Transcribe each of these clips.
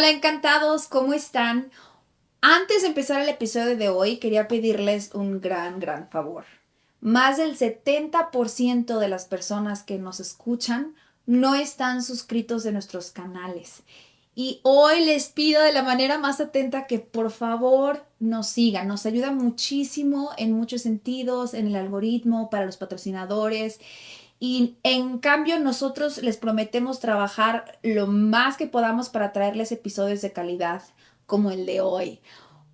Hola, encantados, ¿cómo están? Antes de empezar el episodio de hoy, quería pedirles un gran favor. Más del 70% de las personas que nos escuchan no están suscritos de nuestros canales. Y hoy les pido de la manera más atenta que por favor nos sigan. Nos ayuda muchísimo en muchos sentidos, en el algoritmo, para los patrocinadores. Y en cambio nosotros les prometemos trabajar lo más que podamos para traerles episodios de calidad como el de hoy.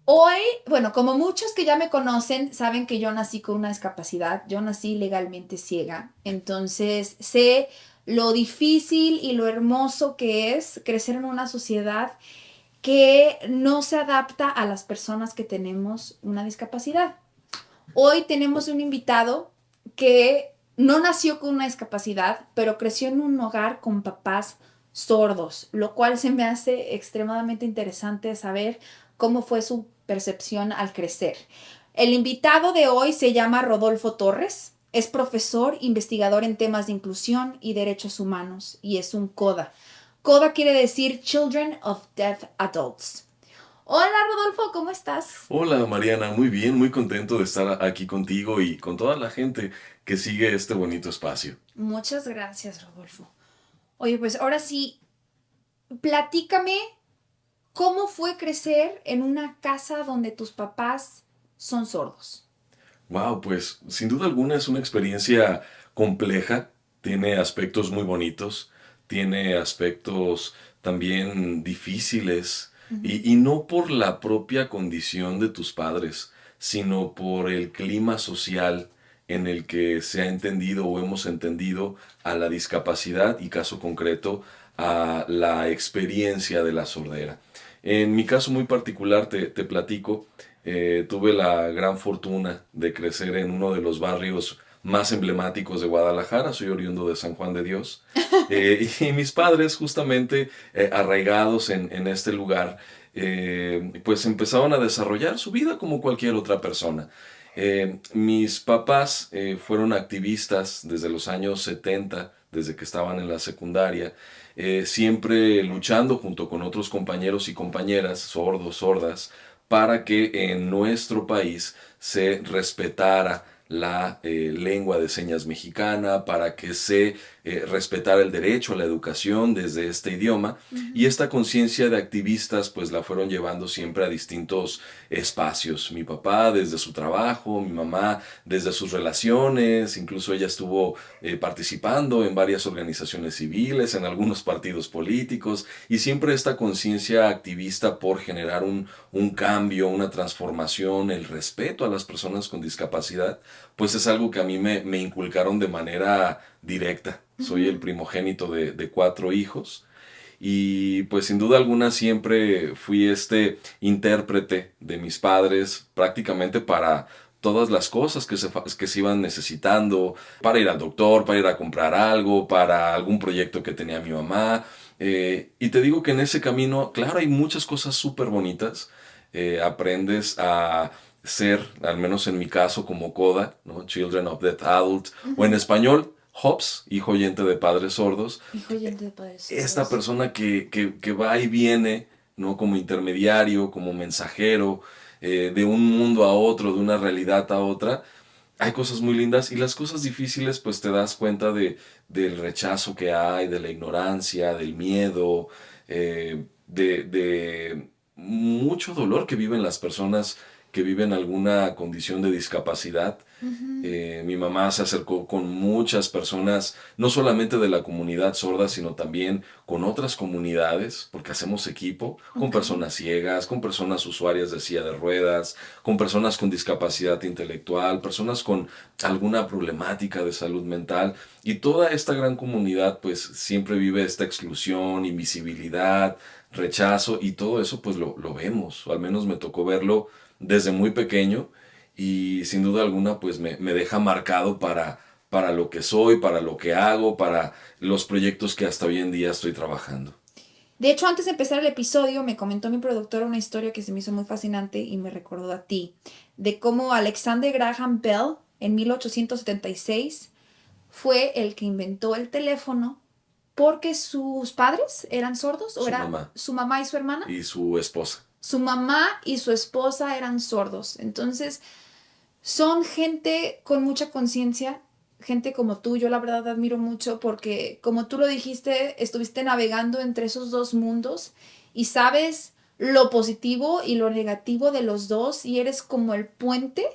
Hoy, bueno, como muchos que ya me conocen, saben que yo nací con una discapacidad, yo nací legalmente ciega, entonces sé lo difícil y lo hermoso que es crecer en una sociedad que no se adapta a las personas que tenemos una discapacidad. Hoy tenemos un invitado que no nació con una discapacidad, pero creció en un hogar con papás sordos, lo cual se me hace extremadamente interesante saber cómo fue su percepción al crecer. El invitado de hoy se llama Rodolfo Torres, es profesor, investigador en temas de inclusión y derechos humanos y es un CODA. CODA quiere decir Children of Deaf Adults. Hola Rodolfo, ¿cómo estás? Hola Mariana, muy bien, muy contento de estar aquí contigo y con toda la gente que sigue este bonito espacio. Muchas gracias, Rodolfo. Oye, pues ahora sí, platícame cómo fue crecer en una casa donde tus papás son sordos. Wow, pues sin duda alguna es una experiencia compleja, tiene aspectos muy bonitos, tiene aspectos también difíciles Ujú. y no por la propia condición de tus padres, sino por el clima social en el que se ha entendido o hemos entendido a la discapacidad y caso concreto a la experiencia de la sordera. En mi caso muy particular te platico. Tuve la gran fortuna de crecer en uno de los barrios más emblemáticos de Guadalajara. Soy oriundo de San Juan de Dios. Y mis padres, justamente arraigados en este lugar, pues empezaron a desarrollar su vida como cualquier otra persona. Mis papás fueron activistas desde los años 70, desde que estaban en la secundaria, siempre luchando junto con otros compañeros y compañeras, sordos, sordas, para que en nuestro país se respetara la lengua de señas mexicana, para que se respetara el derecho a la educación desde este idioma. Y Ujú. esta conciencia de activistas pues la fueron llevando siempre a distintos espacios. Mi papá desde su trabajo, mi mamá desde sus relaciones, incluso ella estuvo participando en varias organizaciones civiles, en algunos partidos políticos, y siempre esta conciencia activista por generar un cambio, una transformación, el respeto a las personas con discapacidad, pues es algo que a mí me inculcaron de manera directa. Soy el Ujú. primogénito de cuatro hijos y pues sin duda alguna siempre fui este intérprete de mis padres prácticamente para todas las cosas que se iban necesitando, para ir al doctor, para ir a comprar algo, para algún proyecto que tenía mi mamá. Y te digo que en ese camino, claro, hay muchas cosas súper bonitas. Aprendes a ser, al menos en mi caso, como CODA, ¿no? Children of Deaf Adult, o en Ujú. español, HOPS, hijo oyente de padres sordos. Hijo oyente de padres Esta sordos. persona que va y viene, ¿no? Como intermediario, como mensajero, de un mundo a otro, de una realidad a otra. Hay cosas muy lindas y las cosas difíciles pues te das cuenta del rechazo que hay, de la ignorancia, del miedo, de mucho dolor que viven las personas que viven alguna condición de discapacidad. Ujú. Mi mamá se acercó con muchas personas, no solamente de la comunidad sorda, sino también con otras comunidades, porque hacemos equipo, con Ok. personas ciegas, con personas usuarias de silla de ruedas, con personas con discapacidad intelectual, personas con alguna problemática de salud mental. Y toda esta gran comunidad pues siempre vive esta exclusión, invisibilidad, rechazo y todo eso pues lo vemos, o al menos me tocó verlo desde muy pequeño y sin duda alguna pues me deja marcado para lo que soy, para lo que hago, para los proyectos que hasta hoy en día estoy trabajando. De hecho, antes de empezar el episodio, me comentó mi productora una historia que se me hizo muy fascinante y me recordó a ti, de cómo Alexander Graham Bell en 1876 fue el que inventó el teléfono porque sus padres eran sordos o Su era mamá su mamá y su hermana. y su esposa. Su mamá y su esposa eran sordos. Entonces, son gente con mucha conciencia, gente como tú. Yo la verdad admiro mucho porque, como tú lo dijiste, estuviste navegando entre esos dos mundos y sabes lo positivo y lo negativo de los dos y eres como el puente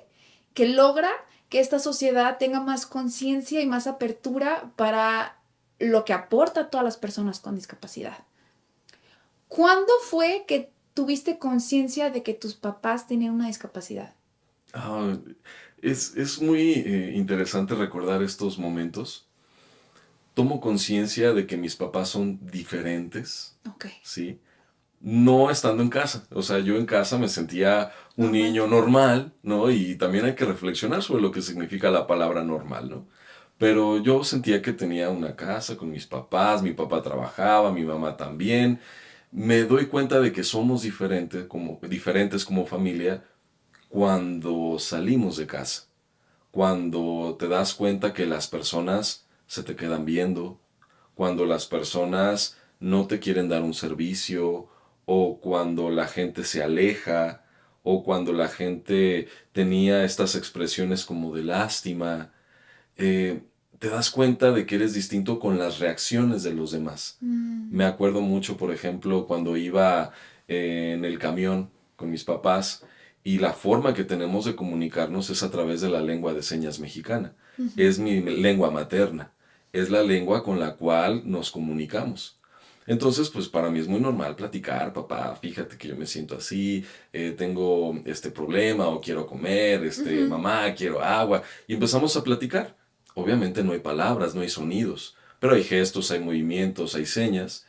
que logra que esta sociedad tenga más conciencia y más apertura para lo que aporta a todas las personas con discapacidad. ¿Cuándo fue que tuviste conciencia de que tus papás tenían una discapacidad? Ah, es muy interesante recordar estos momentos. Tomo conciencia de que mis papás son diferentes, Ok. ¿sí? No estando en casa. O sea, yo en casa me sentía un Normal. niño normal, ¿no? Y también hay que reflexionar sobre lo que significa la palabra normal, ¿no? Pero yo sentía que tenía una casa con mis papás, mi papá trabajaba, mi mamá también. Me doy cuenta de que somos diferentes como familia cuando salimos de casa, cuando te das cuenta que las personas se te quedan viendo, cuando las personas no te quieren dar un servicio, o cuando la gente se aleja, o cuando la gente tenía estas expresiones como de lástima, eh, te das cuenta de que eres distinto con las reacciones de los demás. Mm, Me acuerdo mucho, por ejemplo, cuando iba en el camión con mis papás y la forma que tenemos de comunicarnos es a través de la lengua de señas mexicana. ujú. Es mi lengua materna, es la lengua con la cual nos comunicamos. Entonces, pues para mí es muy normal platicar, papá, fíjate que yo me siento así, tengo este problema o quiero comer, Ujú. mamá, quiero agua, y empezamos a platicar. Obviamente no hay palabras, no hay sonidos, pero hay gestos, hay movimientos, hay señas,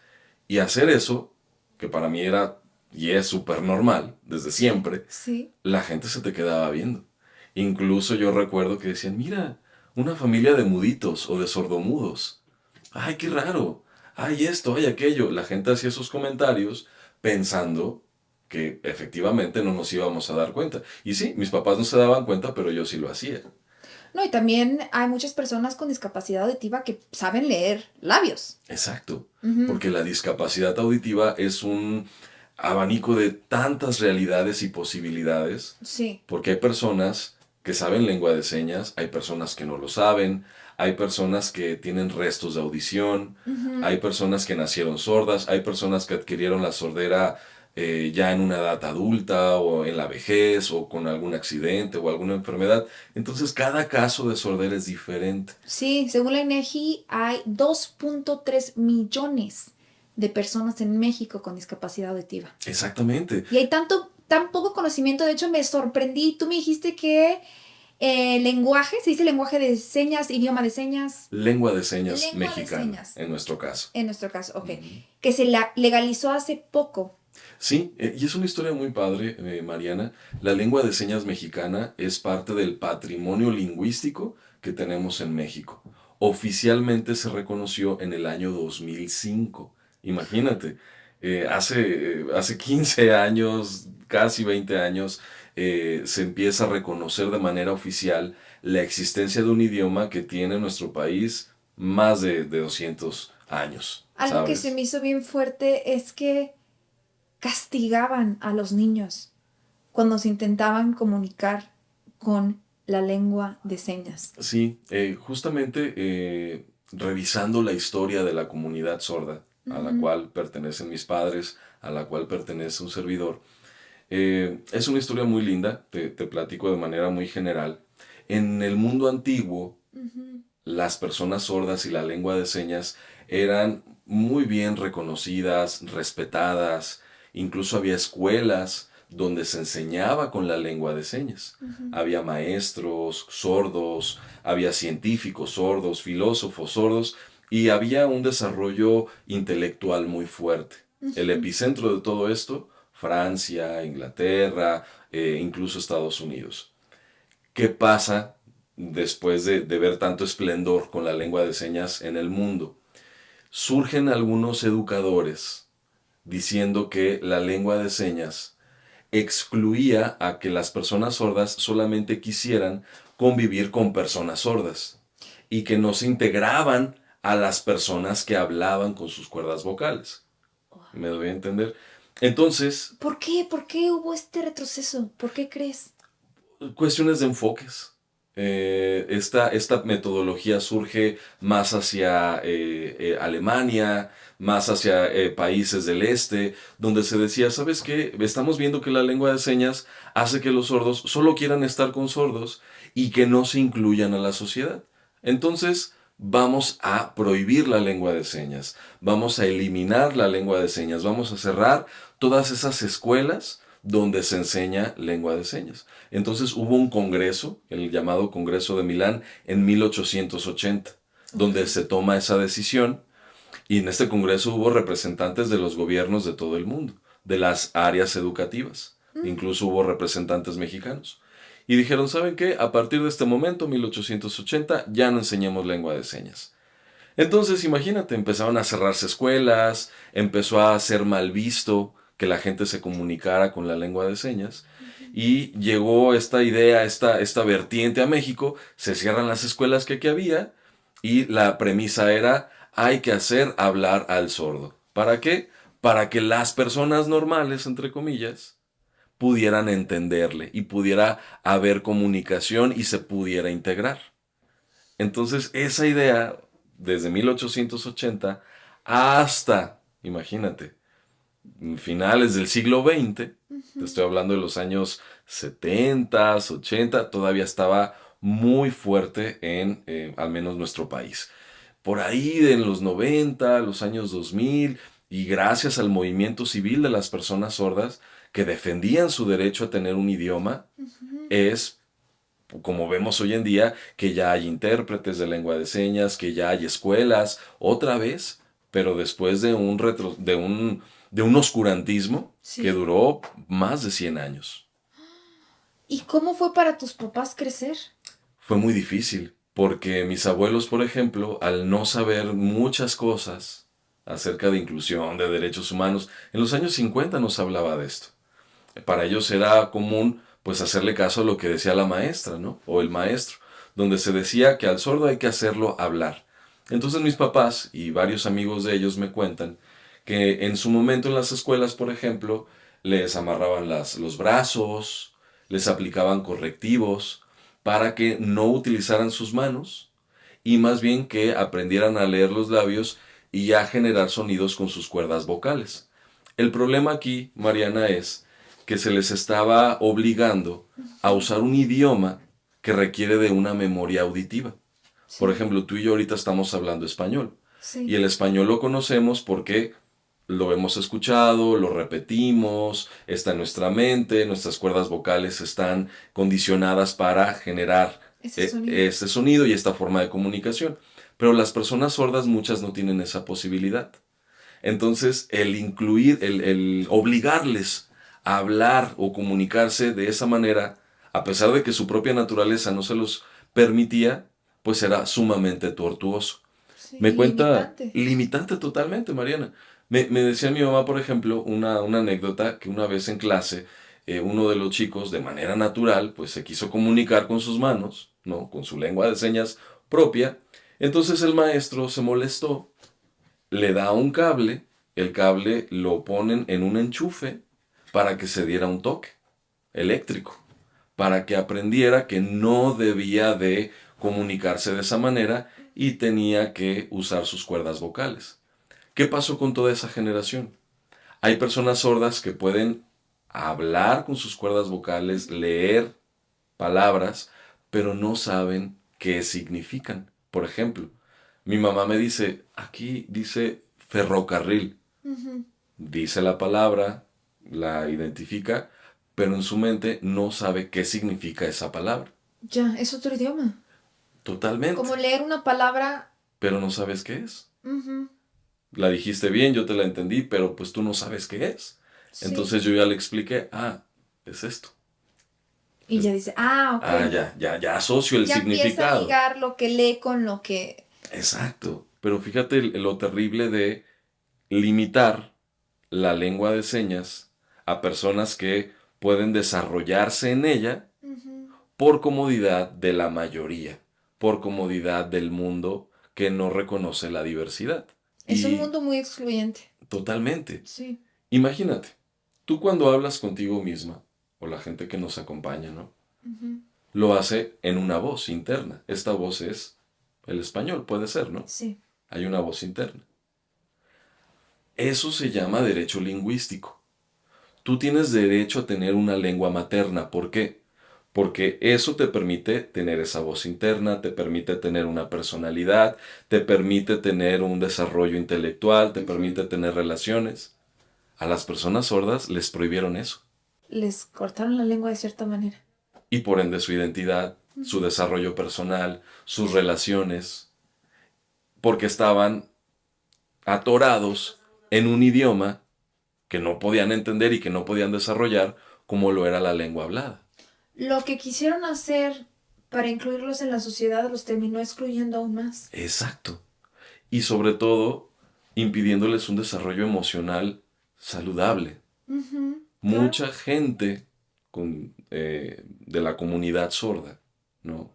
y hacer eso, que para mí era y es súper normal desde siempre, Sí. la gente se te quedaba viendo. Incluso yo recuerdo que decían, mira, una familia de muditos o de sordomudos. Ay, qué raro. Ay, esto, ay, aquello. La gente hacía esos comentarios pensando que efectivamente no nos íbamos a dar cuenta. Y sí, mis papás no se daban cuenta, pero yo sí lo hacía. No, y también hay muchas personas con discapacidad auditiva que saben leer labios. Exacto, Ujú. porque la discapacidad auditiva es un abanico de tantas realidades y posibilidades, Sí. porque hay personas que saben lengua de señas, hay personas que no lo saben, hay personas que tienen restos de audición, Ujú. hay personas que nacieron sordas, hay personas que adquirieron la sordera ya en una edad adulta o en la vejez o con algún accidente o alguna enfermedad. Entonces cada caso de sordera es diferente. Sí, según la INEGI hay 2.3 millones de personas en México con discapacidad auditiva. Exactamente. Y hay tan poco conocimiento, de hecho me sorprendí. Tú me dijiste que lenguaje, se dice lenguaje de señas, idioma de señas, Lengua de señas lengua de mexicana, señas, en nuestro caso. en nuestro caso, ok, Ujú. que se legalizó hace poco. Sí, y es una historia muy padre, Mariana. La lengua de señas mexicana es parte del patrimonio lingüístico que tenemos en México. Oficialmente se reconoció en el año 2005. Imagínate, hace 15 años, casi 20 años, se empieza a reconocer de manera oficial la existencia de un idioma que tiene en nuestro país más de 200 años, Algo que se ¿sabes? me hizo bien fuerte es que castigaban a los niños cuando se intentaban comunicar con la lengua de señas. Sí, justamente revisando la historia de la comunidad sorda, a la Ujú, cual pertenecen mis padres, a la cual pertenece un servidor, es una historia muy linda, te platico de manera muy general. En el mundo antiguo, ujú. las personas sordas y la lengua de señas eran muy bien reconocidas, respetadas, incluso había escuelas donde se enseñaba con la lengua de señas. Ujú, Había maestros sordos, había científicos sordos, filósofos sordos, y había un desarrollo intelectual muy fuerte. El ujú. epicentro de todo esto, Francia, Inglaterra, incluso Estados Unidos. ¿Qué pasa después de ver tanto esplendor con la lengua de señas en el mundo? Surgen algunos educadores diciendo que la lengua de señas excluía a que las personas sordas solamente quisieran convivir con personas sordas y que no se integraban a las personas que hablaban con sus cuerdas vocales. ¿Me doy a entender? Entonces, ¿Por qué? ¿Por qué hubo este retroceso? ¿Por qué crees? cuestiones de enfoques. Esta metodología surge más hacia Alemania, más hacia países del este, donde se decía, ¿sabes qué? Estamos viendo que la lengua de señas hace que los sordos solo quieran estar con sordos y que no se incluyan a la sociedad. Entonces, vamos a prohibir la lengua de señas, vamos a eliminar la lengua de señas, vamos a cerrar todas esas escuelas donde se enseña lengua de señas. Entonces hubo un congreso, el llamado Congreso de Milán, en 1880, donde se toma esa decisión, y en este congreso hubo representantes de los gobiernos de todo el mundo, de las áreas educativas, incluso hubo representantes mexicanos. Y dijeron, ¿saben qué? A partir de este momento, 1880, ya no enseñamos lengua de señas. Entonces, imagínate, empezaron a cerrarse escuelas, empezó a ser mal visto que la gente se comunicara con la lengua de señas, y llegó esta idea, esta vertiente a México, se cierran las escuelas que aquí había, y la premisa era, hay que hacer hablar al sordo. ¿Para qué? Para que las personas normales, entre comillas, pudieran entenderle y pudiera haber comunicación y se pudiera integrar. Entonces, esa idea, desde 1880 hasta, imagínate, finales del siglo XX, te estoy hablando de los años 70, 80, todavía estaba muy fuerte en al menos nuestro país. Por ahí de los 90, los años 2000, y gracias al movimiento civil de las personas sordas que defendían su derecho a tener un idioma, es como vemos hoy en día, que ya hay intérpretes de lengua de señas, que ya hay escuelas, otra vez, pero después de un oscurantismo que Sí. duró más de 100 años. ¿Y cómo fue para tus papás crecer? Fue muy difícil, porque mis abuelos, por ejemplo, al no saber muchas cosas acerca de inclusión, de derechos humanos, en los años 50 no se hablaba de esto. Para ellos era común pues hacerle caso a lo que decía la maestra, ¿no? O el maestro, donde se decía que al sordo hay que hacerlo hablar. Entonces mis papás y varios amigos de ellos me cuentan que en su momento en las escuelas, por ejemplo, les amarraban los brazos, les aplicaban correctivos para que no utilizaran sus manos y más bien que aprendieran a leer los labios y a generar sonidos con sus cuerdas vocales. El problema aquí, Mariana, es que se les estaba obligando a usar un idioma que requiere de una memoria auditiva. Por Sí, ejemplo, tú y yo ahorita estamos hablando español. Y sí. el español lo conocemos porque lo hemos escuchado, lo repetimos, está en nuestra mente, nuestras cuerdas vocales están condicionadas para generar Ese sonido. este sonido y esta forma de comunicación. Pero las personas sordas muchas no tienen esa posibilidad. Entonces, el obligarles a hablar o comunicarse de esa manera, a pesar de que su propia naturaleza no se los permitía, pues era sumamente tortuoso. Sí, Me y cuenta, limitante. limitante totalmente, Mariana. Me decía mi mamá, por ejemplo, una anécdota que una vez en clase, uno de los chicos, de manera natural, pues se quiso comunicar con sus manos, ¿no? Con su lengua de señas propia. Entonces el maestro se molestó, le da un cable, el cable lo ponen en un enchufe para que se diera un toque eléctrico, para que aprendiera que no debía de comunicarse de esa manera y tenía que usar sus cuerdas vocales. ¿Qué pasó con toda esa generación? Hay personas sordas que pueden hablar con sus cuerdas vocales, leer palabras, pero no saben qué significan. Por ejemplo, mi mamá me dice, aquí dice ferrocarril. Ujú. Dice la palabra, la identifica, pero en su mente no sabe qué significa esa palabra. Ya, es otro idioma. Totalmente. Como leer una palabra. Pero no sabes qué es. Ujú. La dijiste bien, yo te la entendí, pero pues tú no sabes qué es. Sí. Entonces yo ya le expliqué, es esto. Y ya dice, ah, ok. Ya asocio el Ya empieza a significado. ligar lo que lee con lo que... Exacto. Pero fíjate lo terrible de limitar la lengua de señas a personas que pueden desarrollarse en ella Ujú. por comodidad de la mayoría, por comodidad del mundo que no reconoce la diversidad. Es un Y mundo muy excluyente. totalmente. Sí. Imagínate, tú cuando hablas contigo misma, o la gente que nos acompaña, ¿no? Ujú. Lo hace en una voz interna. Esta voz es el español, puede ser, ¿no? Sí. Hay una voz interna. Eso se llama derecho lingüístico. Tú tienes derecho a tener una lengua materna. ¿Por qué? Porque eso te permite tener esa voz interna, te permite tener una personalidad, te permite tener un desarrollo intelectual, te Ujú. permite tener relaciones. A las personas sordas les prohibieron eso. Les cortaron la lengua de cierta manera. Y por ende su identidad, su Ujú. desarrollo personal, sus relaciones, porque estaban atorados en un idioma que no podían entender y que no podían desarrollar como lo era la lengua hablada. Lo que quisieron hacer para incluirlos en la sociedad los terminó excluyendo aún más. Exacto. Y sobre todo, impidiéndoles un desarrollo emocional saludable. Ujú. Claro. Mucha gente de la comunidad sorda, ¿no?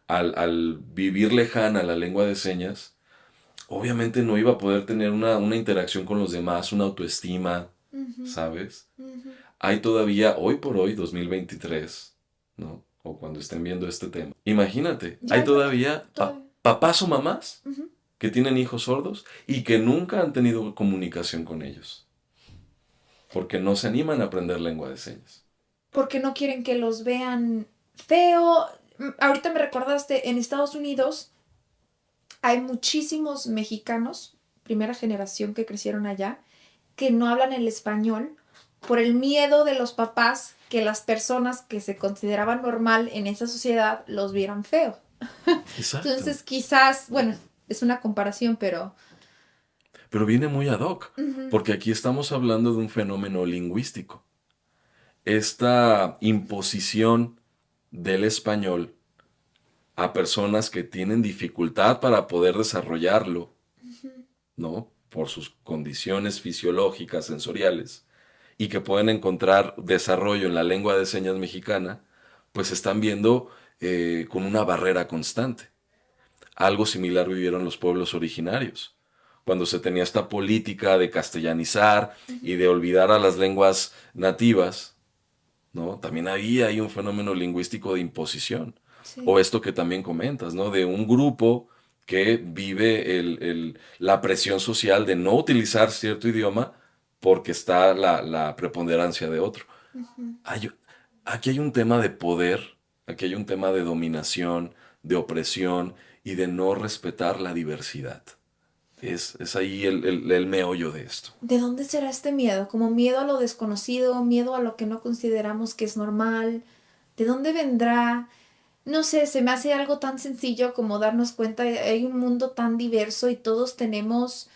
Al vivir lejana a la lengua de señas, obviamente no iba a poder tener una interacción con los demás, una autoestima, Ujú. ¿sabes? Ujú. Hay todavía, hoy por hoy, 2023, ¿no? O cuando estén viendo este tema. Imagínate, hay Ya, ya, todavía todavía. papás o mamás Ujú. que tienen hijos sordos y que nunca han tenido comunicación con ellos, porque no se animan a aprender lengua de señas. Porque no quieren que los vean feo. Ahorita me recordaste, en Estados Unidos hay muchísimos mexicanos, primera generación que crecieron allá, que no hablan el español por el miedo de los papás que las personas que se consideraban normal en esa sociedad los vieran feo. Exacto. Entonces quizás, bueno, es una comparación, pero... Pero viene muy ad hoc, Ujú. porque aquí estamos hablando de un fenómeno lingüístico. Esta imposición del español a personas que tienen dificultad para poder desarrollarlo, ¿no? Por sus condiciones fisiológicas, sensoriales, y que pueden encontrar desarrollo en la lengua de señas mexicana, pues están viendo con una barrera constante. Algo similar vivieron los pueblos originarios, cuando se tenía esta política de castellanizar y Ujú. de olvidar a las lenguas nativas, ¿no? También ahí hay un fenómeno lingüístico de imposición. O Sí. esto que también comentas, ¿no? De un grupo que vive la presión social de no utilizar cierto idioma porque está la preponderancia de otro. Ujú. Hay- aquí hay un tema de poder, aquí hay un tema de dominación, de opresión y de no respetar la diversidad. Es ahí el meollo de esto. ¿De dónde será este miedo? Como miedo a lo desconocido, miedo a lo que no consideramos que es normal. ¿De dónde vendrá? No sé, se me hace algo tan sencillo como darnos cuenta de hay un mundo tan diverso y todos tenemos,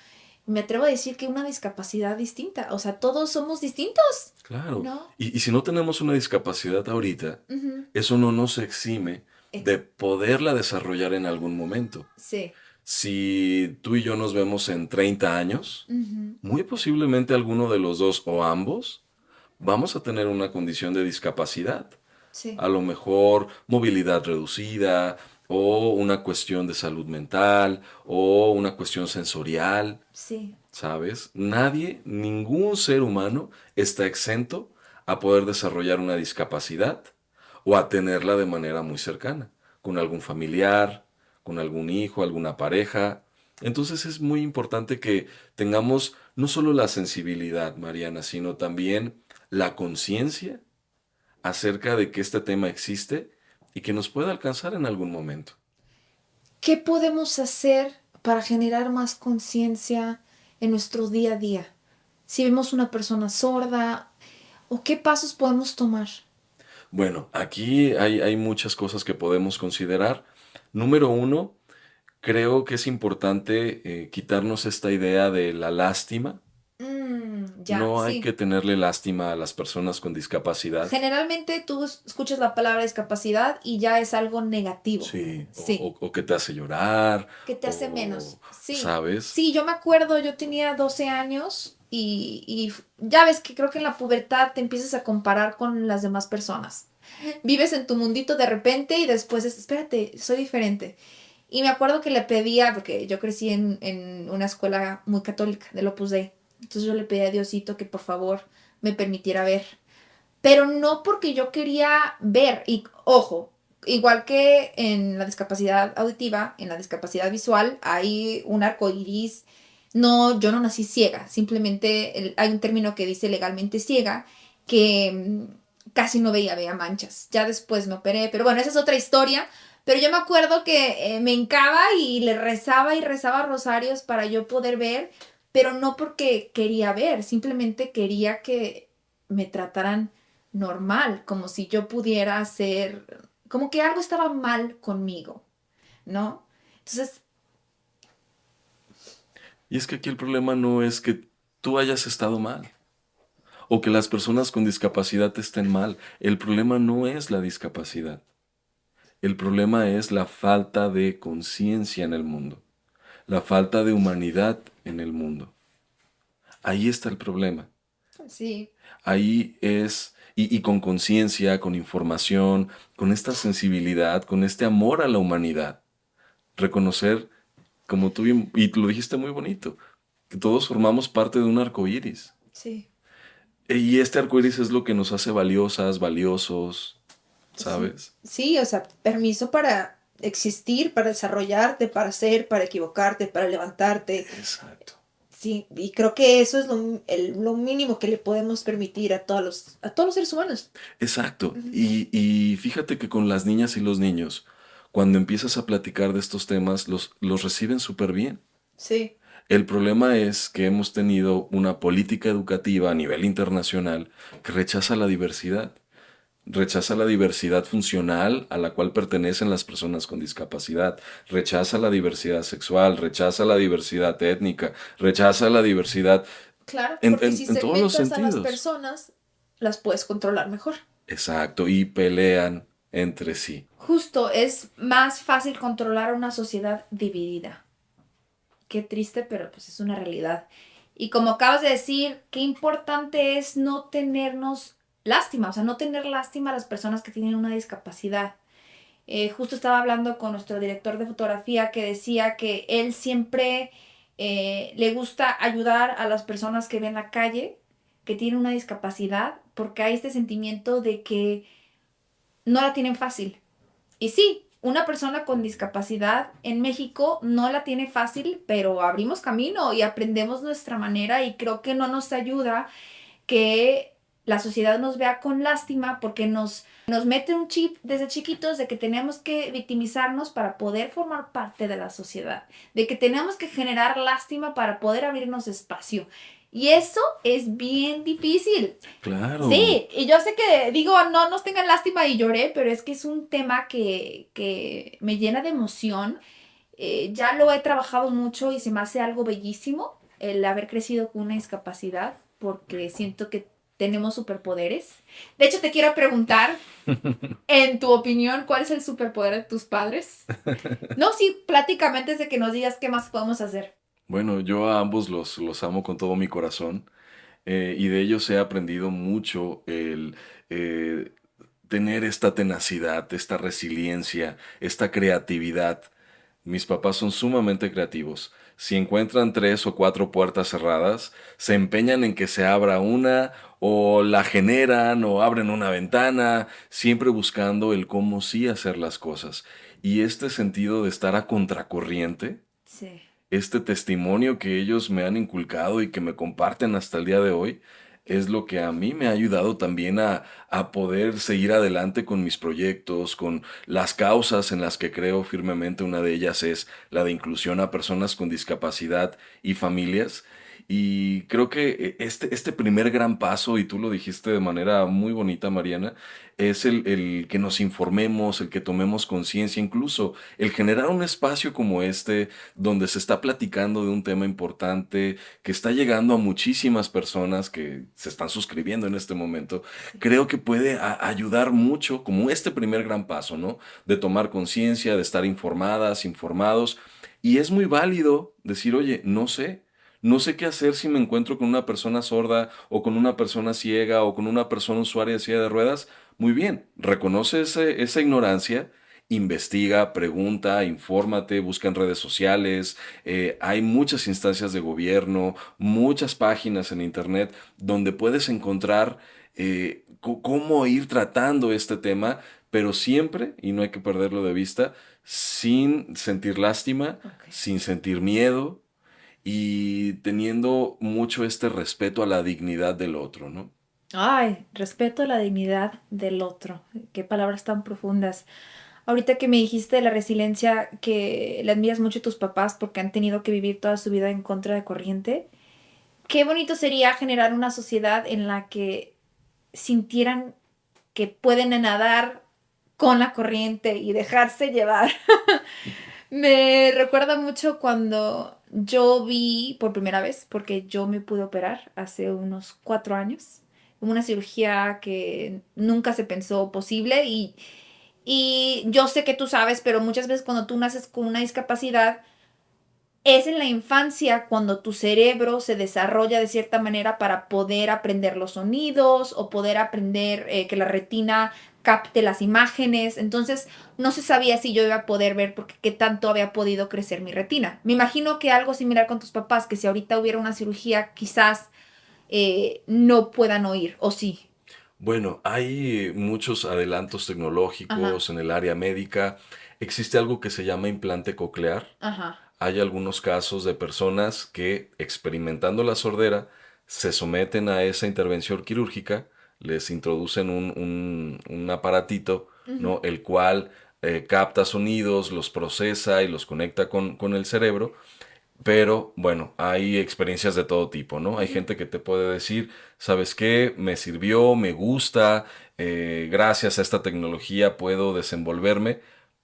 me atrevo a decir que una discapacidad distinta. O sea, todos somos distintos, Claro. ¿no? Y si no tenemos una discapacidad ahorita, Ujú. eso no nos exime de Ex- poderla desarrollar en algún momento. sí. Si tú y yo nos vemos en 30 años, Ujú. muy posiblemente alguno de los dos o ambos vamos a tener una condición de discapacidad. Sí. A lo mejor movilidad reducida o una cuestión de salud mental o una cuestión sensorial, Sí. ¿sabes? Nadie, ningún ser humano está exento a poder desarrollar una discapacidad o a tenerla de manera muy cercana, con algún familiar, con algún hijo, alguna pareja. Entonces es muy importante que tengamos no solo la sensibilidad, Mariana, sino también la conciencia acerca de que este tema existe y que nos puede alcanzar en algún momento. ¿Qué podemos hacer para generar más conciencia en nuestro día a día? Si vemos una persona sorda, ¿o qué pasos podemos tomar? Bueno, aquí hay muchas cosas que podemos considerar. Número uno, creo que es importante quitarnos esta idea de la lástima. Ya, No hay que sí. tenerle lástima a las personas con discapacidad. Generalmente tú escuchas la palabra discapacidad y ya es algo negativo. Sí, Sí. o que te hace llorar, Que te hace menos. o, Sí. ¿sabes? Sí, yo me acuerdo, yo tenía 12 años y ya ves que creo que en la pubertad te empiezas a comparar con las demás personas. Vives en tu mundito de repente y después es, espérate, soy diferente. Y me acuerdo que le pedía, porque yo crecí en una escuela muy católica del Opus Dei. Entonces yo le pedía a Diosito que por favor me permitiera ver. Pero no porque yo quería ver. Y ojo, igual que en la discapacidad auditiva, en la discapacidad visual, hay un arco iris. No, yo no nací ciega. Simplemente hay un término que dice legalmente ciega, que casi no veía, veía manchas. Ya después me operé, pero bueno, esa es otra historia. Pero yo me acuerdo que me hincaba y le rezaba y rezaba rosarios para yo poder ver, pero no porque quería ver, simplemente quería que me trataran normal, como si yo pudiera hacer, como que algo estaba mal conmigo, ¿no? Entonces, Y es que aquí el problema no es que tú hayas estado mal o que las personas con discapacidad estén mal. El problema no es la discapacidad. El problema es la falta de conciencia en el mundo, la falta de humanidad en el mundo. Ahí está el problema. sí, Ahí es, y con conciencia, con información, con esta sensibilidad, con este amor a la humanidad. Reconocer, como tú y lo dijiste muy bonito, que todos formamos parte de un arco iris. sí, Y este arco iris es lo que nos hace valiosas, valiosos, sí, ¿sabes? sí, o sea, permiso para existir, para desarrollarte, para ser, para equivocarte, para levantarte. Exacto. Sí, y creo que eso es lo mínimo que le podemos permitir a todos los seres humanos. Exacto. Ujú. Y fíjate que con las niñas y los niños, cuando empiezas a platicar de estos temas, los reciben súper bien. Sí, El problema es que hemos tenido una política educativa a nivel internacional que rechaza la diversidad funcional a la cual pertenecen las personas con discapacidad, rechaza la diversidad sexual, rechaza la diversidad étnica, rechaza la diversidad claro, en, porque en- si en todos los segmentas a las sentidos. personas, las puedes controlar mejor. Exacto, y pelean entre sí. Justo, es más fácil controlar una sociedad dividida. Qué triste, pero pues es una realidad. Y como acabas de decir, qué importante es no tenernos lástima, o sea, no tener lástima a las personas que tienen una discapacidad. Justo estaba hablando con nuestro director de fotografía que decía que él siempre le gusta ayudar a las personas que ven la calle, que tienen una discapacidad, porque hay este sentimiento de que no la tienen fácil. Y sí, una persona con discapacidad en México no la tiene fácil, pero abrimos camino y aprendemos nuestra manera y creo que no nos ayuda que la sociedad nos vea con lástima porque nos mete un chip desde chiquitos de que tenemos que victimizarnos para poder formar parte de la sociedad, de que tenemos que generar lástima para poder abrirnos espacio. Y eso es bien difícil. Claro, Sí, y yo sé que digo, no nos tengan lástima y lloré, pero es que es un tema que me llena de emoción. Ya lo he trabajado mucho y se me hace algo bellísimo el haber crecido con una discapacidad, porque siento que tenemos superpoderes. De hecho, te quiero preguntar, en tu opinión, ¿cuál es el superpoder de tus padres? No, sí, pláticame antes de que nos digas qué más podemos hacer. bueno, yo a ambos los amo con todo mi corazón. Y de ellos he aprendido mucho el eh, tener esta tenacidad, esta resiliencia, esta creatividad. Mis papás son sumamente creativos. Si encuentran tres o cuatro puertas cerradas, se empeñan en que se abra una o la generan o abren una ventana, siempre buscando el cómo sí hacer las cosas. Y este sentido de estar a contracorriente, Sí. este testimonio que ellos me han inculcado y que me comparten hasta el día de hoy, es lo que a mí me ha ayudado también a poder seguir adelante con mis proyectos, con las causas en las que creo firmemente. Una de ellas es la de inclusión a personas con discapacidad y familias. Y creo que este primer gran paso, y tú lo dijiste de manera muy bonita, Mariana, es el que nos informemos, el que tomemos conciencia, incluso el generar un espacio como este donde se está platicando de un tema importante que está llegando a muchísimas personas que se están suscribiendo en este momento, Sí. creo que puede ayudar mucho como este primer gran paso, ¿no? De tomar conciencia, de estar informadas, informados. Y es muy válido decir, oye, no sé qué hacer si me encuentro con una persona sorda o con una persona ciega o con una persona usuaria de silla de ruedas. Muy bien, reconoce esa ignorancia investiga, pregunta, infórmate, busca en redes sociales. Hay muchas instancias de gobierno, muchas páginas en internet donde puedes encontrar cómo ir tratando este tema, pero siempre, y no hay que perderlo de vista, sin sentir lástima, Ok. sin sentir miedo y teniendo mucho este respeto a la dignidad del otro, ¿no? Ay, respeto la dignidad del otro. Qué palabras tan profundas. Ahorita que me dijiste de la resiliencia, que le admiras mucho a tus papás porque han tenido que vivir toda su vida en contra de corriente. Qué bonito sería generar una sociedad en la que sintieran que pueden nadar con la corriente y dejarse llevar. Me recuerda mucho cuando yo vi por primera vez, porque yo me pude operar hace unos 4 años, una cirugía que nunca se pensó posible y yo sé que tú sabes, pero muchas veces cuando tú naces con una discapacidad, es en la infancia cuando tu cerebro se desarrolla de cierta manera para poder aprender los sonidos o poder aprender que la retina capte las imágenes. Entonces, no se sabía si yo iba a poder ver porque qué tanto había podido crecer mi retina. Me imagino que algo similar con tus papás, que si ahorita hubiera una cirugía, quizás no puedan oír, o sí. Bueno, hay muchos adelantos Ajá, tecnológicos en el área médica. Existe algo que se llama implante coclear. ajá. Hay algunos casos de personas que, experimentando la sordera, se someten a esa intervención quirúrgica, les introducen un aparatito, Ujú. ¿no? El cual capta sonidos, los procesa y los conecta con el cerebro. Pero bueno, hay experiencias de todo tipo, ¿no? Hay Ujú. gente que te puede decir, ¿sabes qué? Me sirvió, me gusta, gracias a esta tecnología puedo desenvolverme,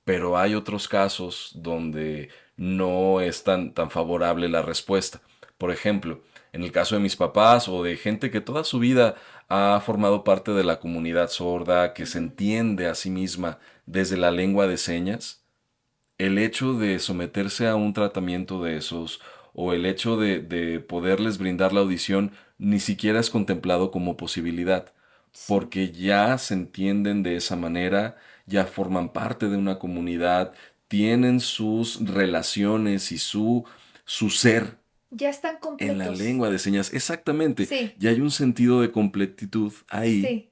pero hay otros casos donde no es tan favorable la respuesta. Por ejemplo, en el caso de mis papás o de gente que toda su vida ha formado parte de la comunidad sorda, que se Ujú. entiende a sí misma desde la lengua de señas, el hecho de someterse a un tratamiento de esos o el hecho de poderles brindar la audición ni siquiera es contemplado como posibilidad, Sí. porque ya se entienden de esa manera, ya forman parte de una comunidad, tienen sus relaciones y su ser Ya están en la completos. lengua de señas. Exactamente, Sí, ya hay un sentido de completitud ahí sí.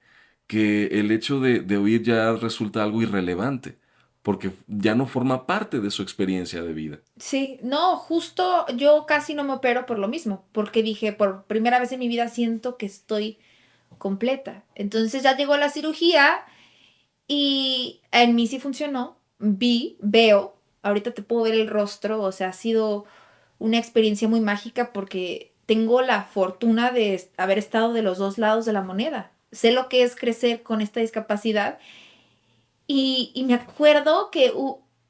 que el hecho de oír ya resulta algo irrelevante, porque ya no forma parte de su experiencia de vida. Sí, no, justo yo casi no me opero por lo mismo, porque dije, por primera vez en mi vida siento que estoy completa. Entonces ya llegó la cirugía y en mí sí funcionó, veo, ahorita te puedo ver el rostro, o sea, ha sido una experiencia muy mágica porque tengo la fortuna de haber estado de los dos lados de la moneda. Sé lo que es crecer con esta discapacidad y me acuerdo que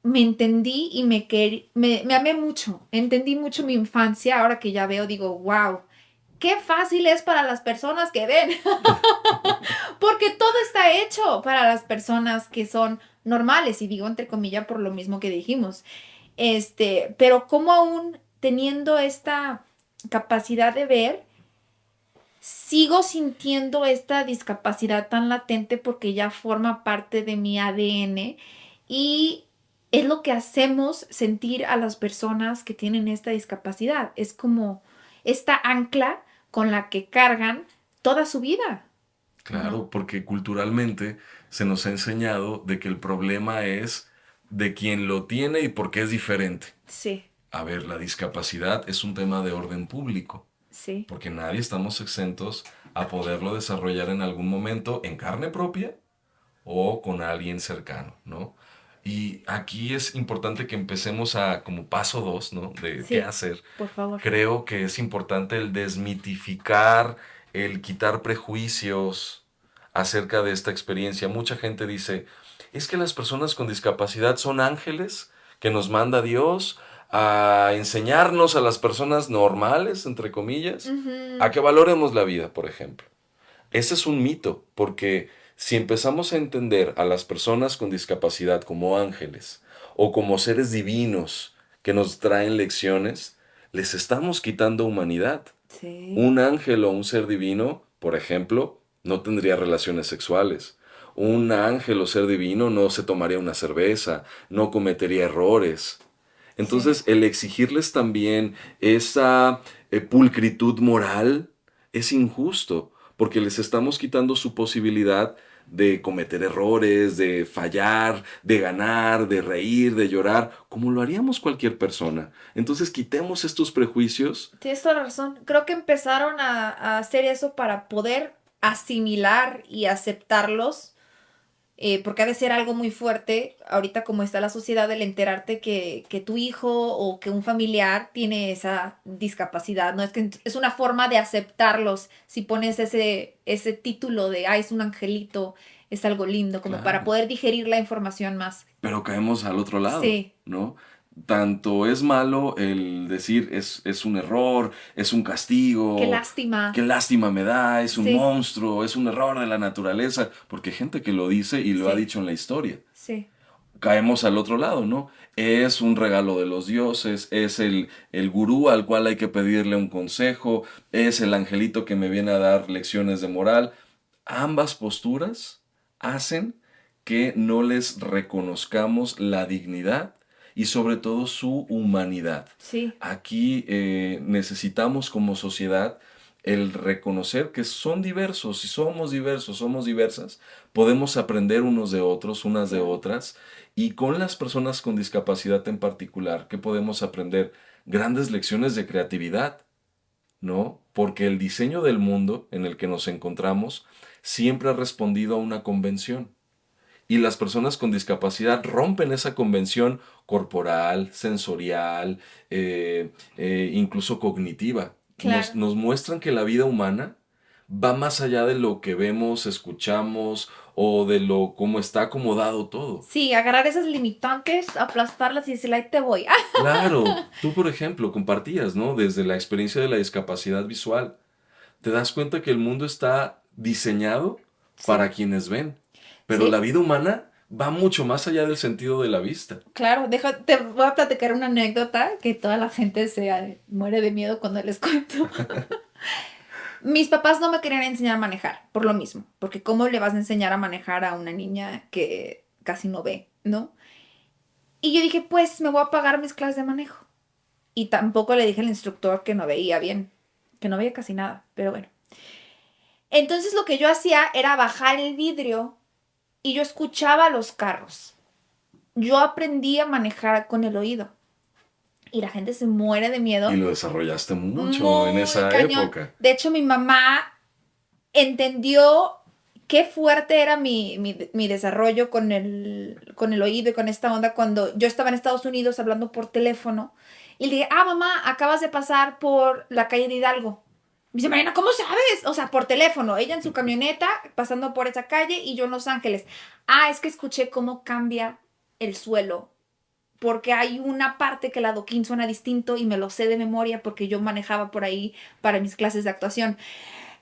me entendí y me amé mucho. Entendí mucho mi infancia. Ahora que ya veo, digo, wow, qué fácil es para las personas que ven. Porque todo está hecho para las personas que son normales. Y digo entre comillas por lo mismo que dijimos. Pero como aún teniendo esta capacidad de ver, sigo sintiendo esta discapacidad tan latente porque ya forma parte de mi ADN y es lo que hacemos sentir a las personas que tienen esta discapacidad. Es como esta ancla con la que cargan toda su vida, ¿o no? Claro, porque culturalmente se nos ha enseñado de que el problema es de quien lo tiene y por qué es diferente. Sí, A ver, la discapacidad es un tema de orden público, sí. porque nadie estamos exentos a poderlo desarrollar en algún momento en carne propia o con alguien cercano, ¿no? Y aquí es importante que empecemos a, como paso dos, ¿no? De qué Sí, hacer. por favor. Creo que es importante el desmitificar, el quitar prejuicios acerca de esta experiencia. Mucha gente dice, es que las personas con discapacidad son ángeles que nos manda Dios a enseñarnos a las personas normales, entre comillas, a Ujú. que valoremos la vida, por ejemplo. Ese es un mito, porque si empezamos a entender a las personas con discapacidad como ángeles o como seres divinos que nos traen lecciones, les estamos quitando humanidad. Sí. Un ángel o un ser divino, por ejemplo, no tendría relaciones sexuales. Un ángel o ser divino no se tomaría una cerveza, no cometería errores. Sí. Entonces, el exigirles también esa pulcritud moral es injusto, porque les estamos quitando su posibilidad de cometer errores, de fallar, de ganar, de reír, de llorar, como lo haríamos cualquier persona. Entonces, quitemos estos prejuicios. Tienes toda la razón. Creo que empezaron a hacer eso para poder asimilar y aceptarlos, porque ha de ser algo muy fuerte ahorita como está la sociedad el enterarte que tu hijo o que un familiar tiene esa discapacidad, ¿no? Es que es una forma de aceptarlos si pones ese título de, es un angelito, es algo lindo, como para Claro. poder digerir la información más. Pero caemos al otro lado, Sí, ¿no? Tanto es malo el decir es un error, es un qué castigo, qué lástima. lástima me da, es un Sí, monstruo, es un error de la naturaleza, porque hay gente que lo dice y lo ha sí, dicho en la historia. sí, Caemos al otro lado, ¿no? Es un regalo de los dioses, es el gurú al cual hay que pedirle un consejo, es el angelito que me viene a dar lecciones de moral. Ambas posturas hacen que no les reconozcamos la dignidad y sobre todo su humanidad. sí. Aquí necesitamos como sociedad el reconocer que son diversos y somos diversas, podemos aprender unos de otros, unas de Claro. otras, y con las personas con discapacidad en particular, que podemos aprender grandes lecciones de creatividad, ¿no? Porque el diseño del mundo en el que nos encontramos siempre ha respondido a una convención. Y las personas con discapacidad rompen esa convención corporal, sensorial, incluso cognitiva. Nos, Claro. nos muestran que la vida humana va más allá de lo que vemos, escuchamos o de lo cómo está acomodado todo. Sí, agarrar esas limitantes, aplastarlas y decirle, ahí te voy. Claro, tú por ejemplo compartías, ¿no? Desde la experiencia de la discapacidad visual, te das cuenta que el mundo está diseñado Sí, para quienes ven, pero la sí, vida humana va mucho más allá del sentido de la vista. claro. Te voy a platicar una anécdota que toda la gente muere de miedo cuando les cuento. Mis papás no me querían enseñar a manejar, por lo mismo, porque ¿cómo le vas a enseñar a manejar a una niña que casi no ve, ¿no? Y yo dije, pues me voy a pagar mis clases de manejo. Y tampoco le dije al instructor que no veía bien, que no veía casi nada, pero bueno. Entonces lo que yo hacía era bajar el vidrio y yo escuchaba los carros. Yo aprendí a manejar con el oído y la gente se muere de Y miedo. lo desarrollaste mucho en Muy esa cañón. época. De hecho, mi mamá entendió qué fuerte era mi desarrollo con el oído y con esta onda cuando yo estaba en Estados Unidos hablando por teléfono y le dije, mamá, acabas de pasar por la calle de Hidalgo. Me dice, Mariana, ¿cómo sabes? O sea, por teléfono, ella en su camioneta pasando por esa calle y yo en Los Ángeles. Es que escuché cómo cambia el suelo porque hay una parte que el adoquín suena distinto y me lo sé de memoria porque yo manejaba por ahí para mis clases de actuación.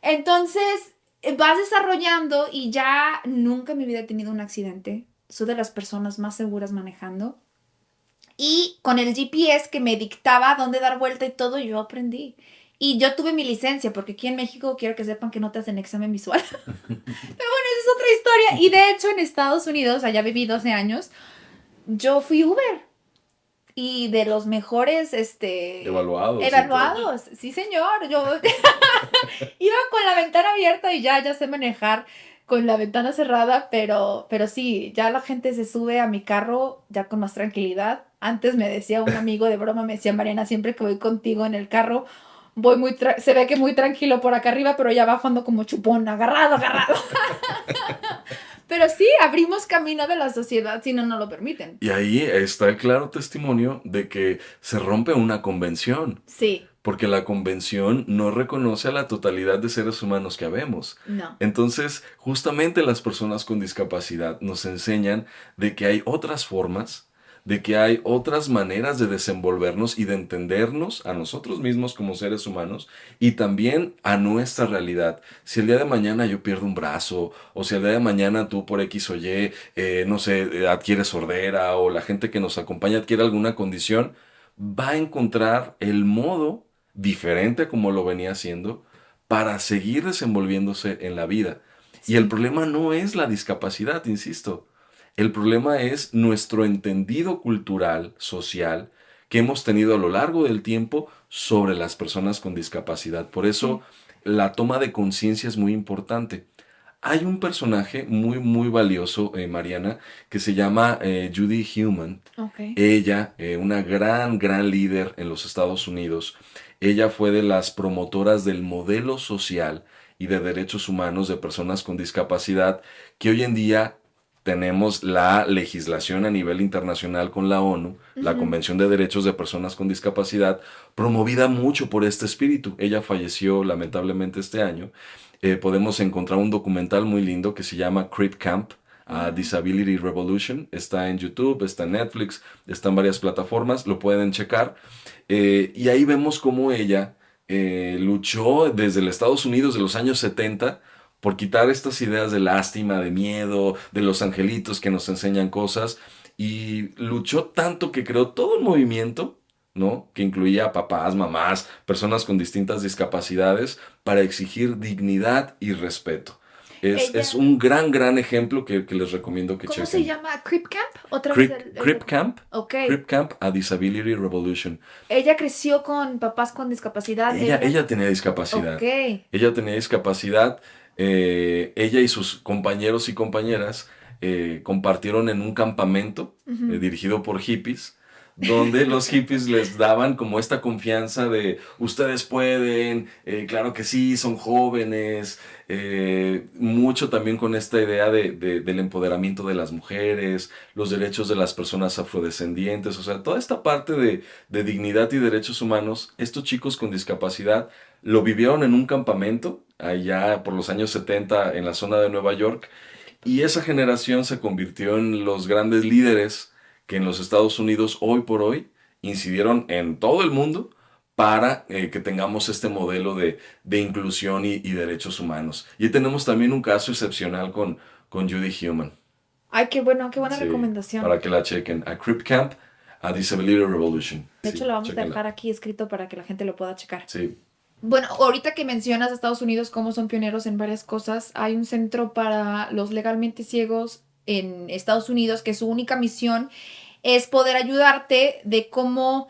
Entonces, vas desarrollando y ya nunca en mi vida he tenido un accidente. Soy de las personas más seguras manejando. Y con el GPS que me dictaba dónde dar vuelta y todo, yo aprendí. Y yo tuve mi licencia, porque aquí en México quiero que sepan que no te hacen examen visual. Pero bueno, esa es otra historia. Y de hecho, en Estados Unidos, allá viví 12 años, yo fui Uber. Y de los mejores, Evaluados y todo. evaluados. Sí, señor. Yo iba con la ventana abierta y ya sé manejar con la ventana cerrada, pero sí, ya la gente se sube a mi carro ya con más tranquilidad. Antes me decía un amigo de broma, me decía, Mariana, siempre que voy contigo en el carro, se ve que muy tranquilo por acá arriba, pero ya abajo ando como chupón, agarrado, agarrado. Pero sí, abrimos camino de la sociedad si no nos lo permiten. Y ahí está el claro testimonio de que se rompe una convención, Sí, porque la convención no reconoce a la totalidad de seres humanos que habemos. no. Entonces, justamente las personas con discapacidad nos enseñan de que hay otras formas, de que hay otras maneras de desenvolvernos y de entendernos a nosotros mismos como seres humanos y también a nuestra realidad. Si el día de mañana yo pierdo un brazo o si el día de mañana tú por X o Y, no sé, adquieres sordera o la gente que nos acompaña adquiere alguna condición, va a encontrar el modo diferente como lo venía haciendo para seguir desenvolviéndose en la vida. Y el Sí. problema no es la discapacidad, insisto. El problema es nuestro entendido cultural, social, que hemos tenido a lo largo del tiempo sobre las personas con discapacidad. Por eso Sí. la toma de conciencia es muy importante. Hay un personaje muy, muy valioso, Mariana, que se llama Judy Heumann. Ok. Ella, una gran, gran líder en los Estados Unidos, ella fue de las promotoras del modelo social y de derechos humanos de personas con discapacidad, que hoy en día tenemos la legislación a nivel internacional con la ONU, la Ujú. Convención de Derechos de Personas con Discapacidad, promovida mucho por este espíritu. Ella falleció lamentablemente este año. Podemos encontrar un documental muy lindo que se llama Crip Camp, Wow. Disability Revolution. Está en YouTube, está en Netflix, está en varias plataformas, lo pueden checar. Y ahí vemos cómo ella luchó desde el Estados Unidos de los años 70 por quitar estas ideas de lástima, de miedo, de los angelitos que nos enseñan cosas, y luchó tanto que creó todo un movimiento, ¿no? Que incluía papás, mamás, personas con distintas discapacidades, para exigir dignidad y respeto. Es Ella, un gran, gran ejemplo que les recomiendo que ¿cómo se chequen. llama? ¿Crip Camp? Otra vez el Crip documental. Camp, Ok. Crip Camp, a Disability Revolution. Ella creció con papás con discapacidad. Ella. Ella tenía Ok. discapacidad. Ella tenía discapacidad. Ella y sus compañeros y compañeras compartieron en un campamento Ujú. dirigido por hippies, donde los hippies les daban como esta confianza de ustedes pueden, claro que sí, son jóvenes, mucho también con esta idea del empoderamiento de las mujeres, los derechos de las personas afrodescendientes, o sea, toda esta parte de dignidad y derechos humanos. Estos chicos con discapacidad lo vivieron en un campamento allá por los años 70 en la zona de Nueva York, y esa generación se convirtió en los grandes líderes que en los Estados Unidos hoy por hoy incidieron en todo el mundo para que tengamos este modelo de inclusión y derechos humanos. Y tenemos también un caso excepcional con Judy Heumann. Ay, qué bueno, qué buena Sí, recomendación. para que la chequen. A Crip Camp, a Disability Revolution. De hecho, Sí, lo vamos a chequenla. dejar aquí escrito para que la gente lo pueda checar. Sí. Bueno, ahorita que mencionas a Estados Unidos como son pioneros en varias cosas, hay un centro para los legalmente ciegos en Estados Unidos que su única misión es poder ayudarte de cómo,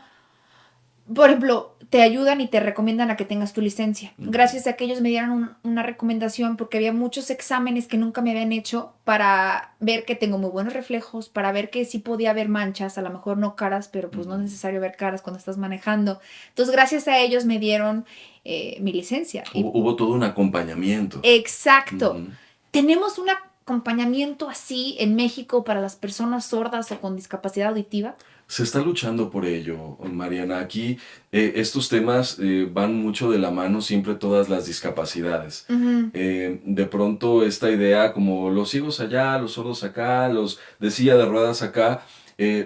por ejemplo, te ayudan y te recomiendan a que tengas tu licencia. Ujú. Gracias a que ellos me dieron una recomendación porque había muchos exámenes que nunca me habían hecho para ver que tengo muy buenos reflejos, para ver que sí podía haber manchas, a lo mejor no caras, pero pues no es Ujú. necesario ver caras cuando estás manejando. Entonces, gracias a ellos me dieron mi licencia. Y Hubo todo un acompañamiento. exacto. Ujú. ¿Tenemos un acompañamiento así en México para las personas sordas o con discapacidad auditiva? Se está luchando por ello, Mariana. Aquí estos temas van mucho de la mano, siempre todas las discapacidades. Ujú. De pronto esta idea como los ciegos allá, los sordos acá, los de silla de ruedas acá,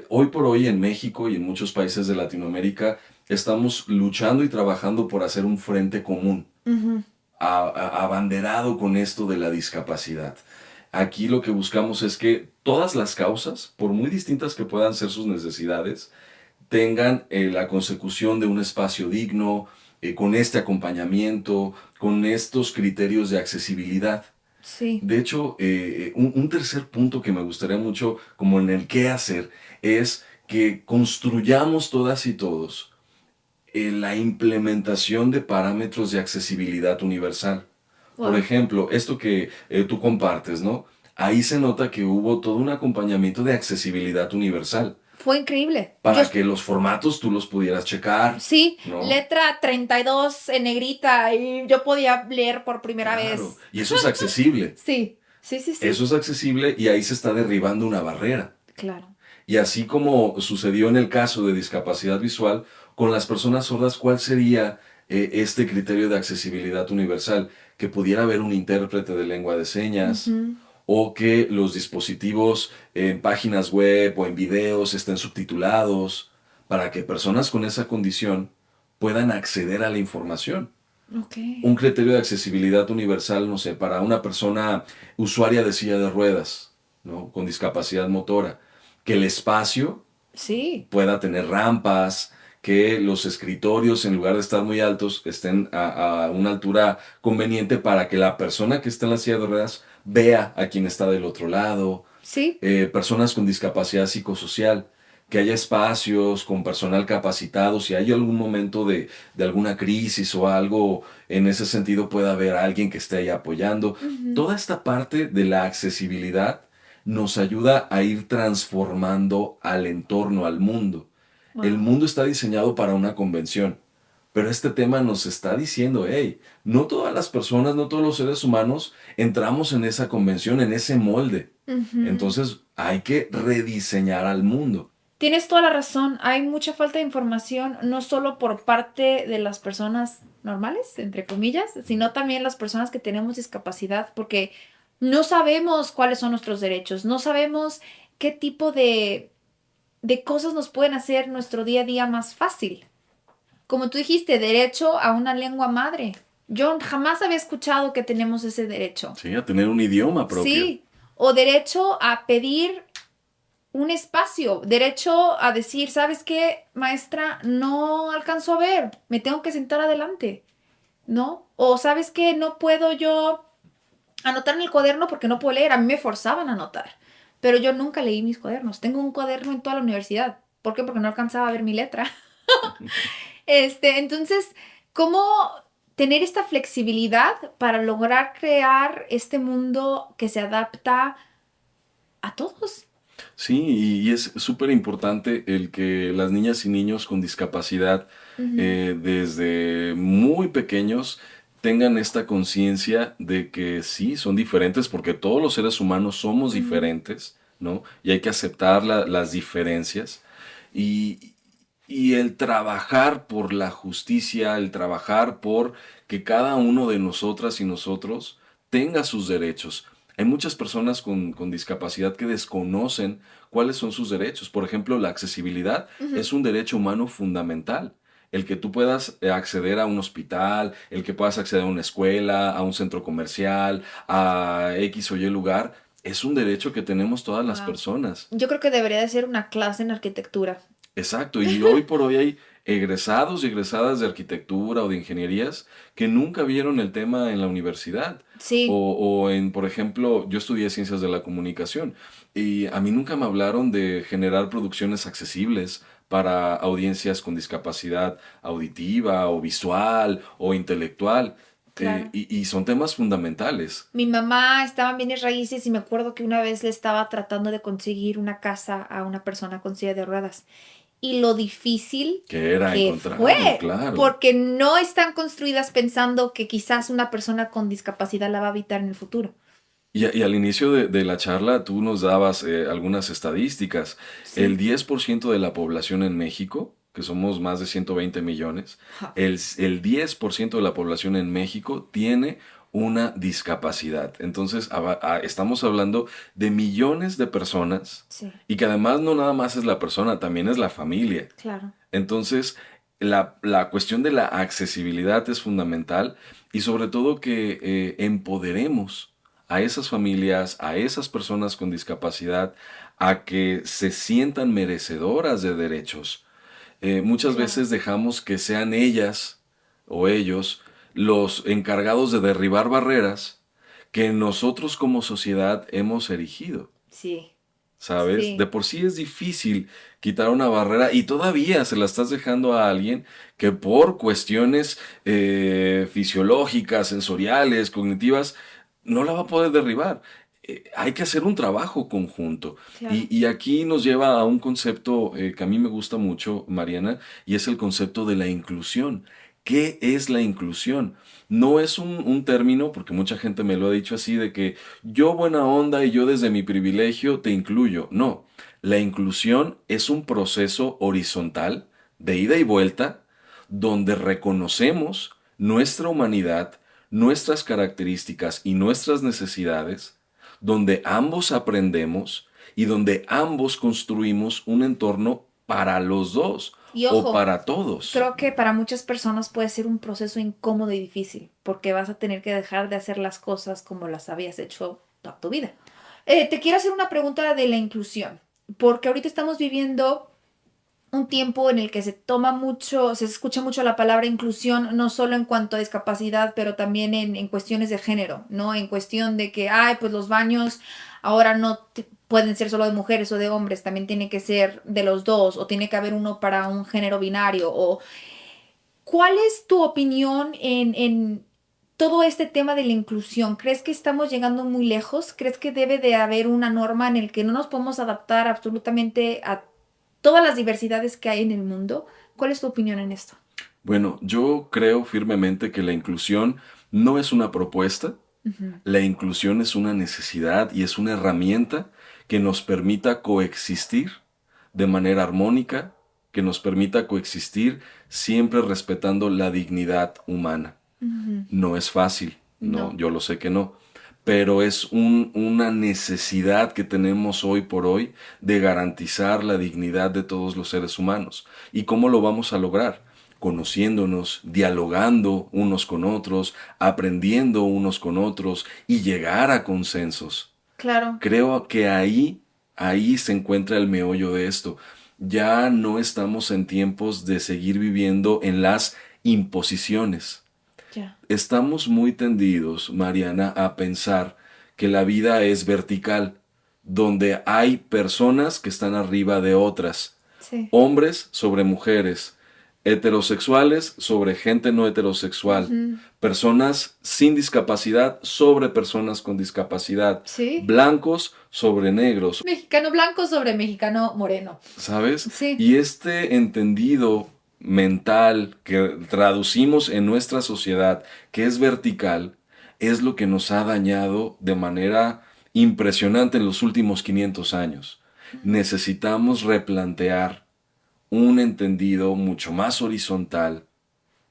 hoy por hoy en México y en muchos países de Latinoamérica estamos luchando y trabajando por hacer un frente común Ujú. abanderado con esto de la discapacidad. Aquí lo que buscamos es que todas las causas, por muy distintas que puedan ser sus necesidades, tengan la consecución de un espacio digno, con este acompañamiento, con estos criterios de accesibilidad. Sí. De hecho, un tercer punto que me gustaría mucho, como en el qué hacer, es que construyamos todas y todos la implementación de parámetros de accesibilidad universal. Por Wow. ejemplo, esto que tú compartes, ¿no? Ahí se nota que hubo todo un acompañamiento de accesibilidad universal Fue increíble. para que los formatos tú los pudieras checar, Sí, ¿no? letra 32 en negrita y yo podía leer por primera Claro, vez. y eso es accesible. Sí, sí, sí, Eso sí. es accesible y ahí se está derribando una barrera. Claro. Y así como sucedió en el caso de discapacidad visual, con las personas sordas, ¿cuál sería este criterio de accesibilidad universal? Que pudiera haber un intérprete de lengua de señas, Ujú. o que los dispositivos en páginas web o en videos estén subtitulados para que personas con esa condición puedan acceder a la información. Ok. Un criterio de accesibilidad universal, no sé, para una persona usuaria de silla de ruedas, ¿no? Con discapacidad motora, que el espacio Sí, pueda tener rampas, que los escritorios, en lugar de estar muy altos, estén a una altura conveniente para que la persona que está en la silla de ruedas vea a quien está del otro lado, Sí. personas con discapacidad psicosocial, que haya espacios con personal capacitado, si hay algún momento de alguna crisis o algo en ese sentido pueda haber alguien que esté ahí apoyando. Ujú. Toda esta parte de la accesibilidad nos ayuda a ir transformando al entorno, al mundo. El Wow. mundo está diseñado para una convención, pero este tema nos está diciendo, hey, no todas las personas, no todos los seres humanos entramos en esa convención, en ese molde. Ujú. Entonces hay que rediseñar al mundo. Tienes toda la razón. Hay mucha falta de información, no solo por parte de las personas normales, entre comillas, sino también las personas que tenemos discapacidad, porque no sabemos cuáles son nuestros derechos, no sabemos qué tipo de cosas nos pueden hacer nuestro día a día más fácil. Como tú dijiste, derecho a una lengua madre. Yo jamás había escuchado que tenemos ese derecho. Sí, a tener un idioma propio. Sí, o derecho a pedir un espacio, derecho a decir, ¿sabes qué, maestra? No alcanzo a ver, me tengo que sentar adelante, ¿no? O ¿sabes qué? No puedo yo anotar en el cuaderno porque no puedo leer, a mí me forzaban a anotar, pero yo nunca leí mis cuadernos, tengo un cuaderno en toda la universidad. ¿Por qué? Porque no alcanzaba a ver mi letra. Entonces, ¿cómo tener esta flexibilidad para lograr crear este mundo que se adapta a todos? Sí, y es súper importante el que las niñas y niños con discapacidad Ujú. desde muy pequeños tengan esta conciencia de que sí, son diferentes porque todos los seres humanos somos Ujú. diferentes, ¿no? Y hay que aceptar las diferencias. Y, y el trabajar por la justicia, el trabajar por que cada uno de nosotras y nosotros tenga sus derechos. Hay muchas personas con discapacidad que desconocen cuáles son sus derechos. Por ejemplo, la accesibilidad Ujú. es un derecho humano fundamental. El que tú puedas acceder a un hospital, el que puedas acceder a una escuela, a un centro comercial, a X o Y lugar, es un derecho que tenemos todas las Wow. personas. Yo creo que debería de ser una clase en arquitectura. Exacto, y hoy por hoy hay egresados y egresadas de arquitectura o de ingenierías que nunca vieron el tema en la universidad. Sí, O en, por ejemplo, yo estudié ciencias de la comunicación y a mí nunca me hablaron de generar producciones accesibles para audiencias con discapacidad auditiva o visual o intelectual. claro. Y son temas fundamentales. Mi mamá estaba en bienes raíces y me acuerdo que una vez le estaba tratando de conseguir una casa a una persona con silla de ruedas. Y lo difícil Que era que encontrarlo, fue, claro. porque no están construidas pensando que quizás una persona con discapacidad la va a habitar en el futuro. Y al inicio de la charla tú nos dabas algunas estadísticas. El Sí. 10% de la población en México, que somos más de 120 millones, Ja. el 10% de la población en México tiene una discapacidad. Entonces, estamos hablando de millones de personas Sí, y que además no nada más es la persona, también es la familia. claro. Entonces, la cuestión de la accesibilidad es fundamental y sobre todo que empoderemos a esas familias, a esas personas con discapacidad, a que se sientan merecedoras de derechos. Muchas Claro. veces dejamos que sean ellas o ellos los encargados de derribar barreras que nosotros como sociedad hemos erigido. Sí, ¿Sabes? De sí, por sí es difícil quitar una barrera y todavía se la estás dejando a alguien que por cuestiones fisiológicas, sensoriales, cognitivas, no la va a poder derribar. Hay que hacer un trabajo conjunto. claro. Y aquí nos lleva a un concepto que a mí me gusta mucho, Mariana, y es el concepto de la inclusión. ¿Qué es la inclusión? No es un término, porque mucha gente me lo ha dicho así, de que yo buena onda y yo desde mi privilegio te incluyo. No, la inclusión es un proceso horizontal de ida y vuelta donde reconocemos nuestra humanidad, nuestras características y nuestras necesidades, donde ambos aprendemos y donde ambos construimos un entorno para los dos Y o ojo, para todos. creo que para muchas personas puede ser un proceso incómodo y difícil, porque vas a tener que dejar de hacer las cosas como las habías hecho toda tu vida. Te quiero hacer una pregunta de la inclusión, porque ahorita estamos viviendo un tiempo en el que se toma mucho, se escucha mucho la palabra inclusión, no solo en cuanto a discapacidad, pero también en cuestiones de género, ¿no? En cuestión de que, ay, pues los baños ahora no pueden ser solo de mujeres o de hombres, también tiene que ser de los dos, o tiene que haber uno para un género binario, o ¿cuál es tu opinión en todo este tema de la inclusión? ¿Crees que estamos llegando muy lejos? ¿Crees que debe de haber una norma en el que no nos podemos adaptar absolutamente a todas las diversidades que hay en el mundo? ¿Cuál es tu opinión en esto? Bueno, yo creo firmemente que la inclusión no es una propuesta, Ujú. la inclusión es una necesidad y es una herramienta que nos permita coexistir de manera armónica, que nos permita coexistir siempre respetando la dignidad humana. Ujú. No es fácil, no, No, yo lo sé que no, pero es una necesidad que tenemos hoy por hoy de garantizar la dignidad de todos los seres humanos. ¿Y cómo lo vamos a lograr? Conociéndonos, dialogando unos con otros, aprendiendo unos con otros y llegar a consensos. claro. Creo que ahí se encuentra el meollo de esto. Ya no estamos en tiempos de seguir viviendo en las imposiciones. Ya. Estamos muy tendidos, Mariana, a pensar que la vida es vertical, donde hay personas que están arriba de otras, Sí. hombres sobre mujeres, heterosexuales sobre gente no heterosexual, Ujú. personas sin discapacidad sobre personas con discapacidad, Sí. blancos sobre negros, Mexicano blanco sobre mexicano moreno. ¿sabes? Sí. Y este entendido mental que traducimos en nuestra sociedad, que es vertical, es lo que nos ha dañado de manera impresionante en los últimos 500 años. Necesitamos replantear un entendido mucho más horizontal,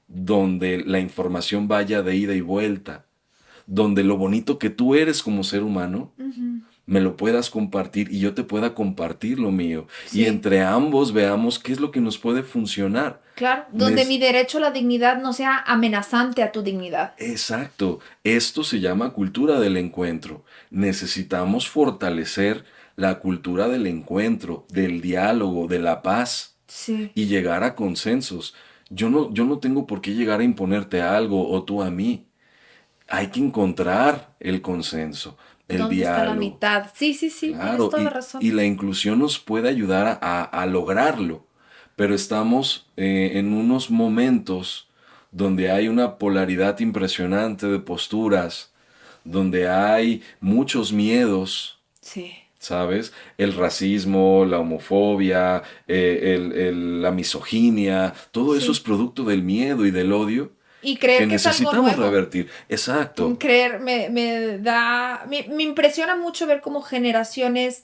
donde la información vaya de ida y vuelta, donde lo bonito que tú eres como ser humano Ujú. me lo puedas compartir y yo te pueda compartir lo mío. Y Sí. entre ambos veamos qué es lo que nos puede funcionar. Claro, donde mi Nes- derecho a la dignidad no sea amenazante a tu dignidad. Exacto. Esto se llama cultura del encuentro. Necesitamos fortalecer la cultura del encuentro, del diálogo, de la paz Sí. y llegar a consensos. Yo no tengo por qué llegar a imponerte algo o tú a mí. Hay que encontrar el consenso, el ¿Dónde está la diálogo. mitad? Sí, sí, sí, tienes Claro, toda la y razón. la inclusión nos puede ayudar a lograrlo, pero estamos en unos momentos donde hay una polaridad impresionante de posturas, donde hay muchos miedos, Sí. ¿sabes? El racismo, la homofobia, la misoginia, todo eso es Sí. producto del miedo y del odio Y que creer que es algo necesitamos nuevo. revertir. Exacto, Creer, me impresiona mucho ver cómo generaciones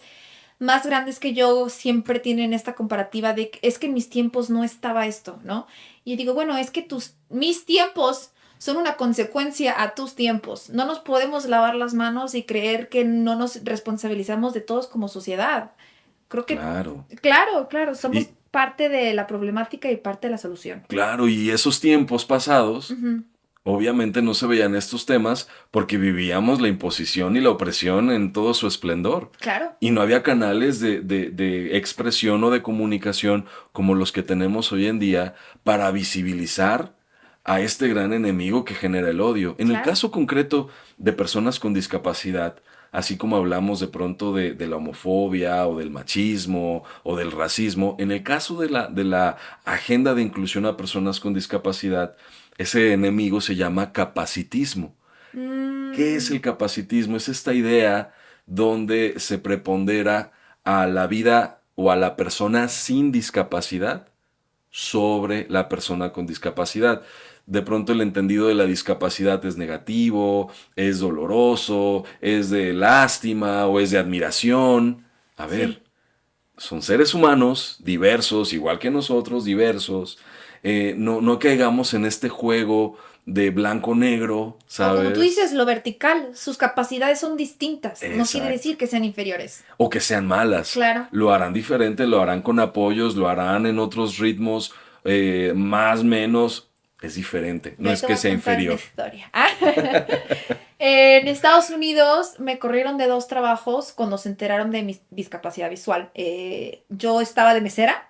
más grandes que yo siempre tienen esta comparativa de que es que en mis tiempos no estaba esto, ¿no? Y digo, bueno, es que mis tiempos son una consecuencia a tus tiempos. No nos podemos lavar las manos y creer que no nos responsabilizamos de todos como sociedad. Creo que, claro. claro, claro, somos Y parte de la problemática y parte de la solución. claro, y esos tiempos pasados Ujú. obviamente no se veían estos temas porque vivíamos la imposición y la opresión en todo su esplendor. Claro, Y no había canales de expresión o de comunicación como los que tenemos hoy en día para visibilizar a este gran enemigo que genera el odio. En el claro. caso concreto de personas con discapacidad, así como hablamos de pronto de la homofobia o del machismo o del racismo, en el caso de la agenda de inclusión a personas con discapacidad, ese enemigo se llama capacitismo. ¿Qué es Mm, el capacitismo? Es esta idea donde se prepondera a la vida o a la persona sin discapacidad sobre la persona con discapacidad. De pronto el entendido de la discapacidad es negativo, es doloroso, es de lástima o es de admiración. A ver, sí. son seres humanos diversos, igual que nosotros, diversos. No caigamos en este juego de blanco-negro, O como tú ¿sabes? dices, lo vertical, sus capacidades son distintas. No quiere Exacto. decir que sean inferiores. O que sean malas. Claro. Lo harán diferente, lo harán con apoyos, lo harán en otros ritmos, más, menos. Es diferente, no Ya es te voy que a sea contar una inferior. historia. En Estados Unidos me corrieron de dos trabajos cuando se enteraron de mi discapacidad visual. Yo estaba de mesera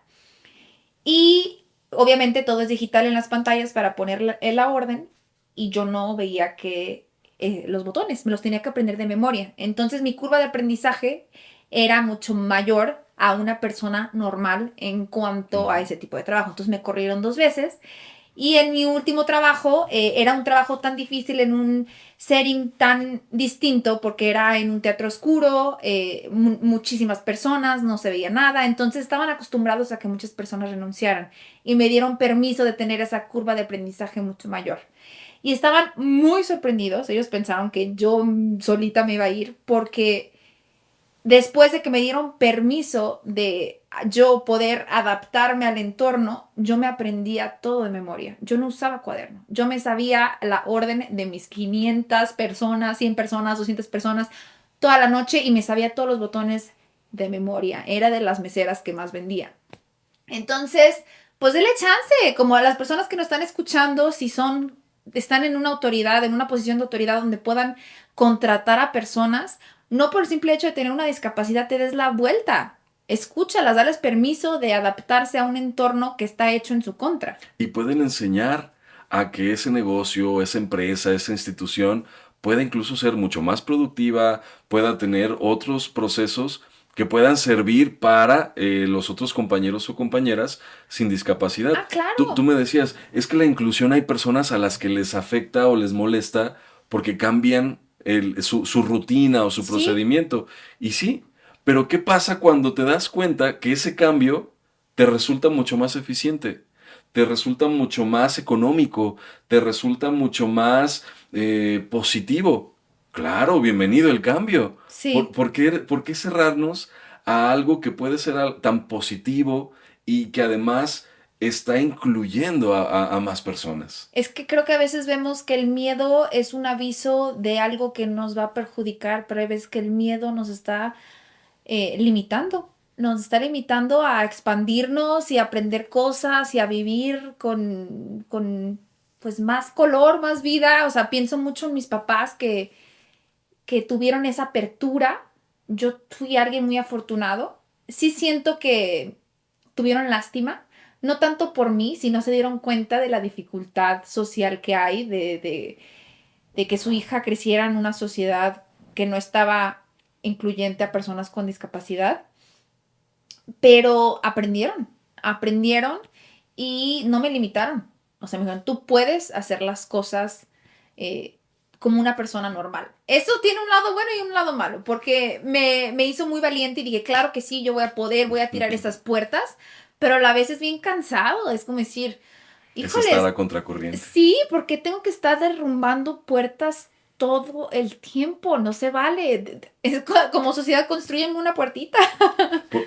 Y obviamente todo es digital en las pantallas para poner la orden y yo no veía que los botones, me los tenía que aprender de memoria. Entonces mi curva de aprendizaje era mucho mayor a una persona normal en cuanto a Ujú. ese tipo de trabajo. Entonces me corrieron 2 veces y en mi último trabajo era un trabajo tan difícil en un setting tan distinto porque era en un teatro oscuro, muchísimas personas, no se veía nada, entonces estaban acostumbrados a que muchas personas renunciaran y me dieron permiso de tener esa curva de aprendizaje mucho mayor. Y estaban muy sorprendidos, ellos pensaron que yo solita me iba a ir porque después de que me dieron permiso de yo poder adaptarme al entorno, yo me aprendía todo de memoria. Yo no usaba cuaderno. Yo me sabía la orden de mis 500 personas, 100 personas, 200 personas toda la noche y me sabía todos los botones de memoria. Era de las meseras que más vendía. Entonces, pues dele chance, como a las personas que nos están escuchando, si están en una autoridad, en una posición de autoridad donde puedan contratar a personas, no por el simple hecho de tener una discapacidad te des la vuelta. Escúchalas, dales permiso de adaptarse a un entorno que está hecho en su contra. Y pueden enseñar a que ese negocio, esa empresa, esa institución pueda incluso ser mucho más productiva, pueda tener otros procesos que puedan servir para los otros compañeros o compañeras sin discapacidad. Ah, Tú claro. me decías, es que la inclusión hay personas a las que les afecta o les molesta porque cambian su rutina o su Sí, procedimiento. Y sí, pero ¿qué pasa cuando te das cuenta que ese cambio te resulta mucho más eficiente? Te resulta mucho más económico, te resulta mucho más positivo. Claro, bienvenido el cambio. sí. Por qué cerrarnos a algo que puede ser tan positivo y que además está incluyendo a más personas? Es que creo que a veces vemos que el miedo es un aviso de algo que nos va a perjudicar, pero hay veces que el miedo nos está limitando. Nos está limitando a expandirnos y a aprender cosas y a vivir con pues más color, más vida. O sea, pienso mucho en mis papás que tuvieron esa apertura. Yo fui alguien muy afortunado. Sí siento que tuvieron lástima, no tanto por mí, sino se dieron cuenta de la dificultad social que hay de que su hija creciera en una sociedad que no estaba incluyente a personas con discapacidad, pero aprendieron y no me limitaron. O sea, me dijeron, tú puedes hacer las cosas eh, como una persona normal. Eso tiene un lado bueno y un lado malo, porque me hizo muy valiente y dije, claro que sí, yo voy a poder, voy a tirar esas puertas, pero a la vez es bien cansado, es como decir, Es estar híjoles, a contracorriente. sí, porque tengo que estar derrumbando puertas todo el tiempo, no se vale. Es como sociedad construyen una puertita.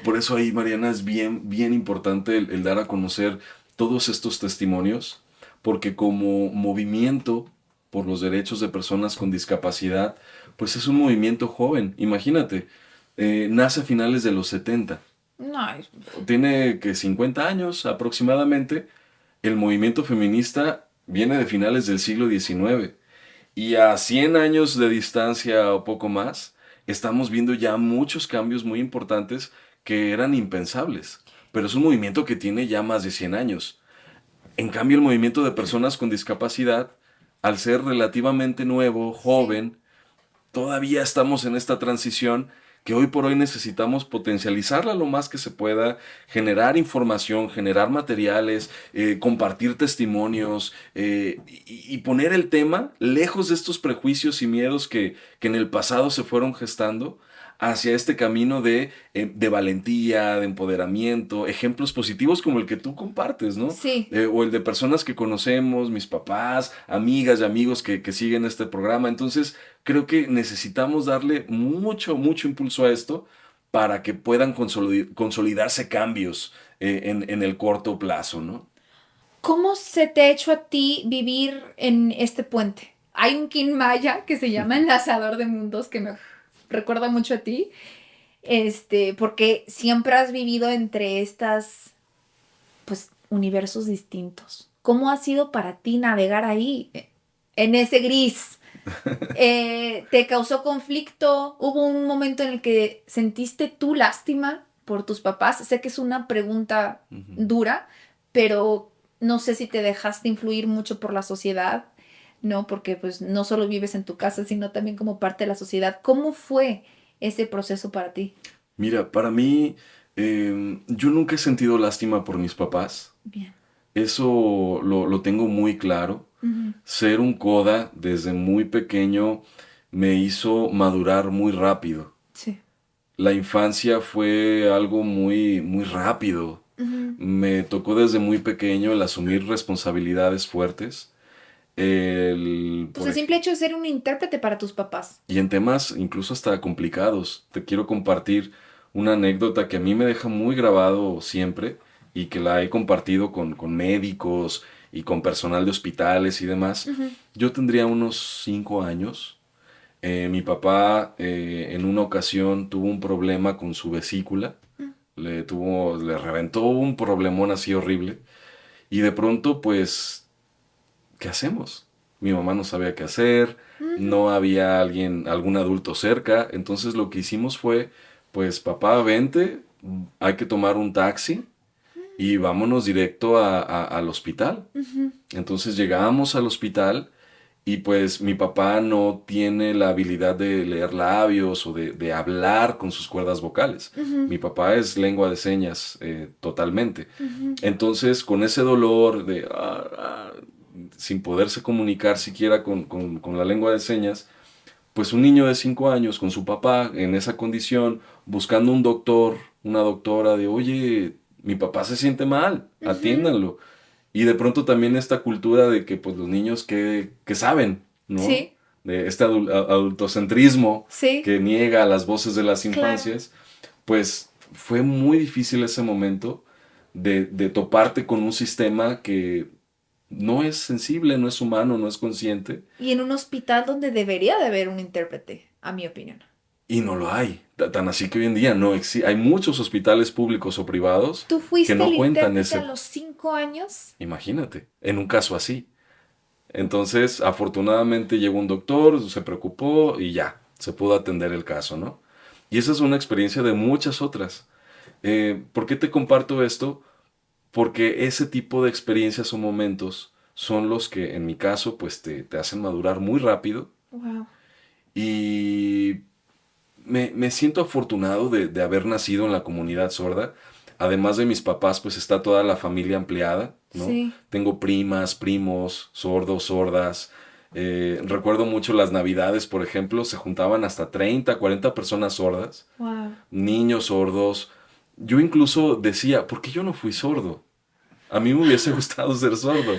Por eso ahí, Mariana, es bien importante el dar a conocer todos estos testimonios, porque como movimiento por los derechos de personas con discapacidad, pues es un movimiento joven. Imagínate, nace a finales de los 70, No, tiene que 50 años aproximadamente. El movimiento feminista viene de finales del siglo XIX. Y a 100 años de distancia o poco más, estamos viendo ya muchos cambios muy importantes que eran impensables. Pero es un movimiento que tiene ya más de 100 años. En cambio, el movimiento de personas con discapacidad, al ser relativamente nuevo, sí. joven, todavía estamos en esta transición que hoy por hoy necesitamos potencializarla lo más que se pueda, generar información, generar materiales, compartir testimonios y poner el tema lejos de estos prejuicios y miedos que en el pasado se fueron gestando hacia este camino de valentía, de empoderamiento, ejemplos positivos como el que tú compartes, ¿no? Sí, O el de personas que conocemos, mis papás, amigas y amigos que siguen este programa. Entonces, creo que necesitamos darle mucho impulso a esto para que puedan consolidarse cambios en el corto plazo, ¿no? ¿cómo se te ha hecho a ti vivir en este puente? Hay un King Maya que se llama Enlazador de Mundos que me recuerda mucho a ti, porque siempre has vivido entre estas, pues, universos distintos. ¿Cómo ha sido para ti navegar ahí, en ese gris? ¿Te causó conflicto? ¿Hubo un momento en el que sentiste tú lástima? por tus papás? Sé que es una pregunta Ujú. dura, pero no sé si te dejaste influir mucho por la sociedad, ¿no? Porque pues no solo vives en tu casa, sino también como parte de la sociedad. ¿Cómo fue ese proceso para ti? Mira, para mí, yo nunca he sentido lástima por mis papás. Bien. Eso lo tengo muy claro. Ujú. Ser un coda desde muy pequeño me hizo madurar muy rápido. Sí. La infancia fue algo muy, muy rápido. Ujú. Me tocó desde muy pequeño el asumir responsabilidades fuertes. El, Pues por el simple ej- hecho de ser un intérprete para tus papás. y en temas incluso hasta complicados. Te quiero compartir una anécdota que a mí me deja muy grabado siempre y que la he compartido con médicos y con personal de hospitales y demás. Ujú. Yo tendría unos 5 años. Mi papá en una ocasión tuvo un problema con su vesícula. Le reventó un problemón así horrible. Y de pronto, pues, ¿qué hacemos? Mi mamá no sabía qué hacer, Ujú. no había algún adulto cerca, entonces lo que hicimos fue, pues papá, vente, hay que tomar un taxi y vámonos directo al hospital. Ujú. Entonces llegamos al hospital y pues mi papá no tiene la habilidad de leer labios o de hablar con sus cuerdas vocales. Ujú. Mi papá es lengua de señas totalmente. Ujú. Entonces, con ese dolor de sin poderse comunicar siquiera con la lengua de señas, pues un niño de 5 años con su papá en esa condición, buscando un doctor, una doctora de, oye, mi papá se siente mal, Ujú. atiéndanlo. Y de pronto también esta cultura de que pues los niños que saben, ¿no? Sí, De este adultocentrismo sí, que niega las voces de las claro. infancias, pues fue muy difícil ese momento de toparte con un sistema que no es sensible, no es humano, no es consciente Y en un hospital donde debería de haber un intérprete, a mi opinión. y no lo hay. Tan así que hoy en día no existe. Hay muchos hospitales públicos o privados ¿Tú que fuiste el no cuentan intérprete a ese, los 5 años? imagínate, en un caso así. Entonces, afortunadamente llegó un doctor, se preocupó y ya, se pudo atender el caso, ¿no? Y esa es una experiencia de muchas otras. ¿Por qué te comparto esto? Porque ese tipo de experiencias o momentos son los que, en mi caso, pues te hacen madurar muy rápido Wow. y me siento afortunado de haber nacido en la comunidad sorda. Además de mis papás, pues está toda la familia ampliada, ¿no? Sí. Tengo primas, primos, sordos, sordas. Recuerdo mucho las navidades, por ejemplo, se juntaban hasta 30, 40 personas sordas, Wow. niños sordos. Yo incluso decía, ¿por qué yo no fui sordo? A mí me hubiese gustado ser sordo,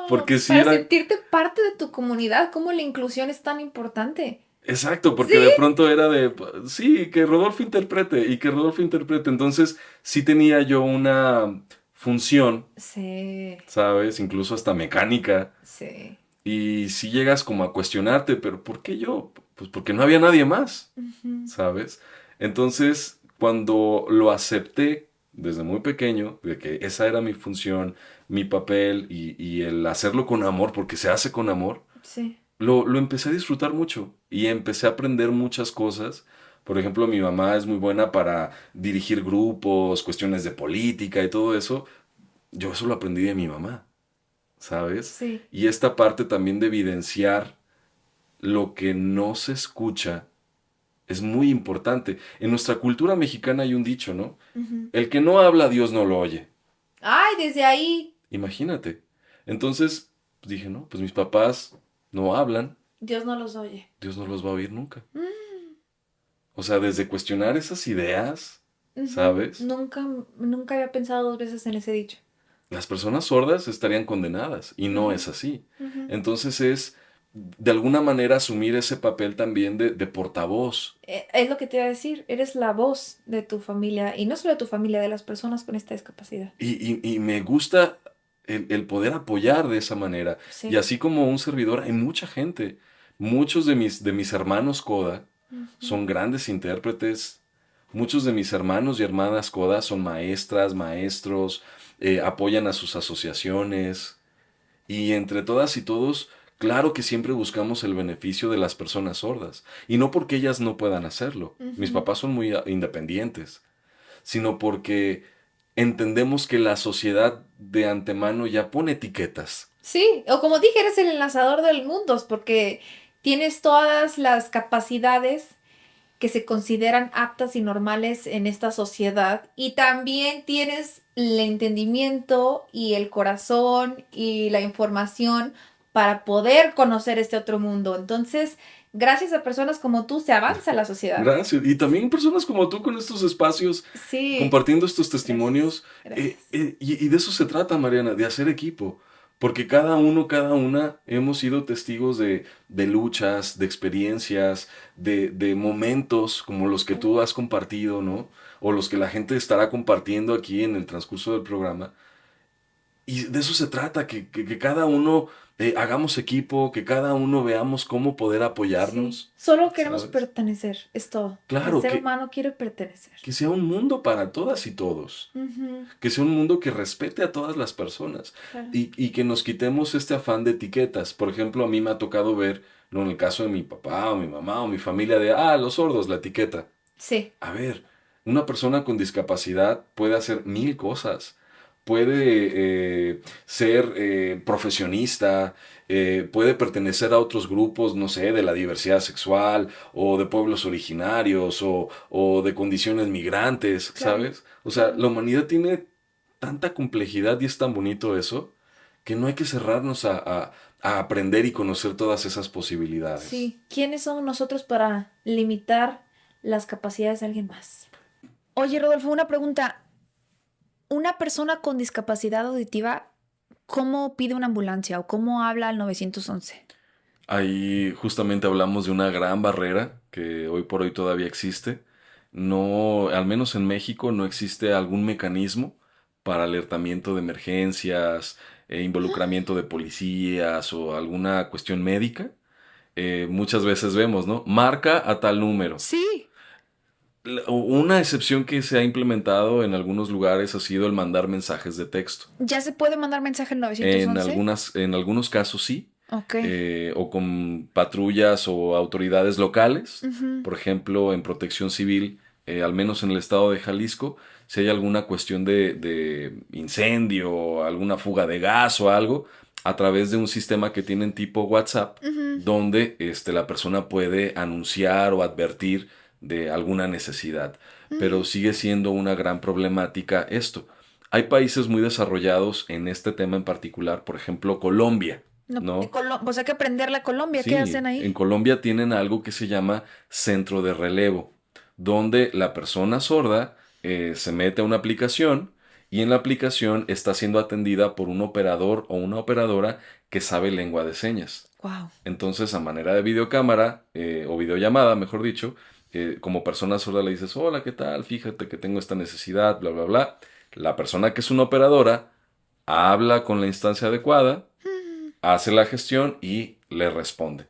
porque si Para era. sentirte parte de tu comunidad, ¿cómo la inclusión es tan importante? Exacto, porque Sí. de pronto era de, sí, que Rodolfo interprete y que Rodolfo interprete. Entonces, sí tenía yo una función, Sí, ¿sabes? Incluso hasta mecánica. sí. Y si llegas como a cuestionarte, pero ¿por qué yo? Pues porque no había nadie más, Ujú. ¿sabes? Entonces, cuando lo acepté desde muy pequeño, de que esa era mi función, mi papel y el hacerlo con amor, porque se hace con amor, Sí. lo empecé a disfrutar mucho y empecé a aprender muchas cosas. Por ejemplo, mi mamá es muy buena para dirigir grupos, cuestiones de política y todo eso. Yo eso lo aprendí de mi mamá, ¿sabes? Sí. Y esta parte también de evidenciar lo que no se escucha es muy importante. En nuestra cultura mexicana hay un dicho, ¿no? Ujú. El que no habla, Dios no lo oye. Ay, desde ahí Imagínate. Entonces dije, no, pues mis papás no hablan, Dios no los oye. Dios no los va a oír nunca. Mm. O sea, desde cuestionar esas ideas, Ujú. ¿sabes? Nunca había pensado 2 veces en ese dicho. Las personas sordas estarían condenadas y no Ujú. es así. Ujú. Entonces es de alguna manera asumir ese papel también de portavoz. Es lo que te iba a decir, eres la voz de tu familia y no solo de tu familia, de las personas con esta discapacidad. Y me gusta el poder apoyar de esa manera. Y Sí. así como un servidor, hay mucha gente. Muchos de mis hermanos Coda Ujú. son grandes intérpretes. Muchos de mis hermanos y hermanas Coda son maestras, maestros, apoyan a sus asociaciones. Y entre todas y todos, claro que siempre buscamos el beneficio de las personas sordas. Y no porque ellas no puedan hacerlo. Mis Ujú. papás son muy independientes. sino porque entendemos que la sociedad de antemano ya pone etiquetas. Sí, o como dije, eres el enlazador del mundo, porque tienes todas las capacidades que se consideran aptas y normales en esta sociedad y también tienes el entendimiento y el corazón y la información para poder conocer este otro mundo. Entonces, gracias a personas como tú se avanza la sociedad. Gracias. Y también personas como tú con estos espacios, Sí, compartiendo estos gracias, testimonios. gracias. Y de eso se trata, Mariana, de hacer equipo. Porque cada uno, cada una hemos sido testigos de luchas, de experiencias, de momentos como los que tú has compartido, ¿no? O los que la gente estará compartiendo aquí en el transcurso del programa. Y de eso se trata, que cada uno hagamos equipo, que cada uno veamos cómo poder Sí, apoyarnos, solo queremos ¿sabes? pertenecer, es todo. El Claro, ser humano quiere pertenecer. que sea un mundo para todas y todos, Ujú, que sea un mundo que respete a todas las personas claro. y que nos quitemos este afán de etiquetas. Por ejemplo, a mí me ha tocado ver, ¿no? En el caso de mi papá o mi mamá o mi familia, de, los sordos, la etiqueta. Sí, A ver, una persona con discapacidad puede hacer mil cosas. Puede ser profesionista, puede pertenecer a otros grupos, no sé, de la diversidad sexual o de pueblos originarios o de condiciones migrantes, claro, ¿sabes? O sea, claro. la humanidad tiene tanta complejidad y es tan bonito eso que no hay que cerrarnos a aprender y conocer todas esas posibilidades. Sí, ¿quiénes somos nosotros para limitar las capacidades de alguien más? Oye, Rodolfo, una pregunta. Una persona con discapacidad auditiva, ¿cómo pide una ambulancia o cómo habla al 911? Ahí justamente hablamos de una gran barrera que hoy por hoy todavía existe. No, al menos en México no existe algún mecanismo para alertamiento de emergencias, involucramiento de policías o alguna cuestión médica. Muchas veces vemos, ¿no? Marca a tal número. Sí. Una excepción que se ha implementado en algunos lugares ha sido el mandar mensajes de texto. ¿Ya se puede mandar mensaje al 911? En algunos casos sí, Ok. o con patrullas o autoridades locales. Ujú. Por ejemplo, en Protección Civil, al menos en el estado de Jalisco, si hay alguna cuestión de incendio, alguna fuga de gas o algo, a través de un sistema que tienen tipo WhatsApp, Ujú. donde la persona puede anunciar o advertir de alguna necesidad. Pero Mm. sigue siendo una gran problemática esto. Hay países muy desarrollados en este tema en particular, por ejemplo, Colombia, No, ¿no? pues hay que aprenderle a Colombia. ¿Qué Sí, hacen en ahí? Colombia tienen algo que se llama centro de relevo, donde la persona sorda se mete a una aplicación y en la aplicación está siendo atendida por un operador o una operadora que sabe lengua de señas. Wow. Entonces, a manera de videocámara o videollamada, mejor dicho, como persona sorda le dices, hola, ¿qué tal? Fíjate que tengo esta necesidad, bla, bla, bla. La persona que es una operadora habla con la instancia adecuada, hace la gestión y le responde.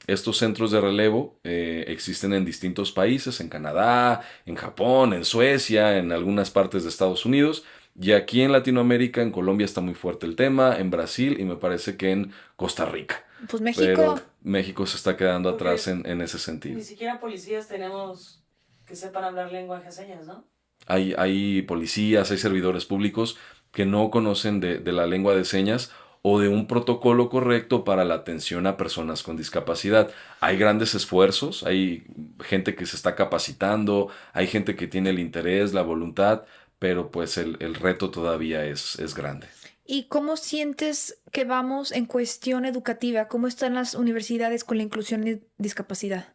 Estos centros de relevo existen en distintos países, en Canadá, en Japón, en Suecia, en algunas partes de Estados Unidos. Y aquí en Latinoamérica, en Colombia está muy fuerte el tema, en Brasil y me parece que en Costa Rica. Pues México. Pero México se está quedando atrás Porque en ese sentido. ni siquiera policías tenemos que sepan hablar lenguaje de señas, ¿no? Hay policías, hay servidores públicos que no conocen de la lengua de señas o de un protocolo correcto para la atención a personas con discapacidad. Hay grandes esfuerzos, hay gente que se está capacitando, hay gente que tiene el interés, la voluntad, pero pues el reto todavía es grande. ¿Y cómo sientes que vamos en cuestión educativa? ¿Cómo están las universidades con la inclusión y discapacidad?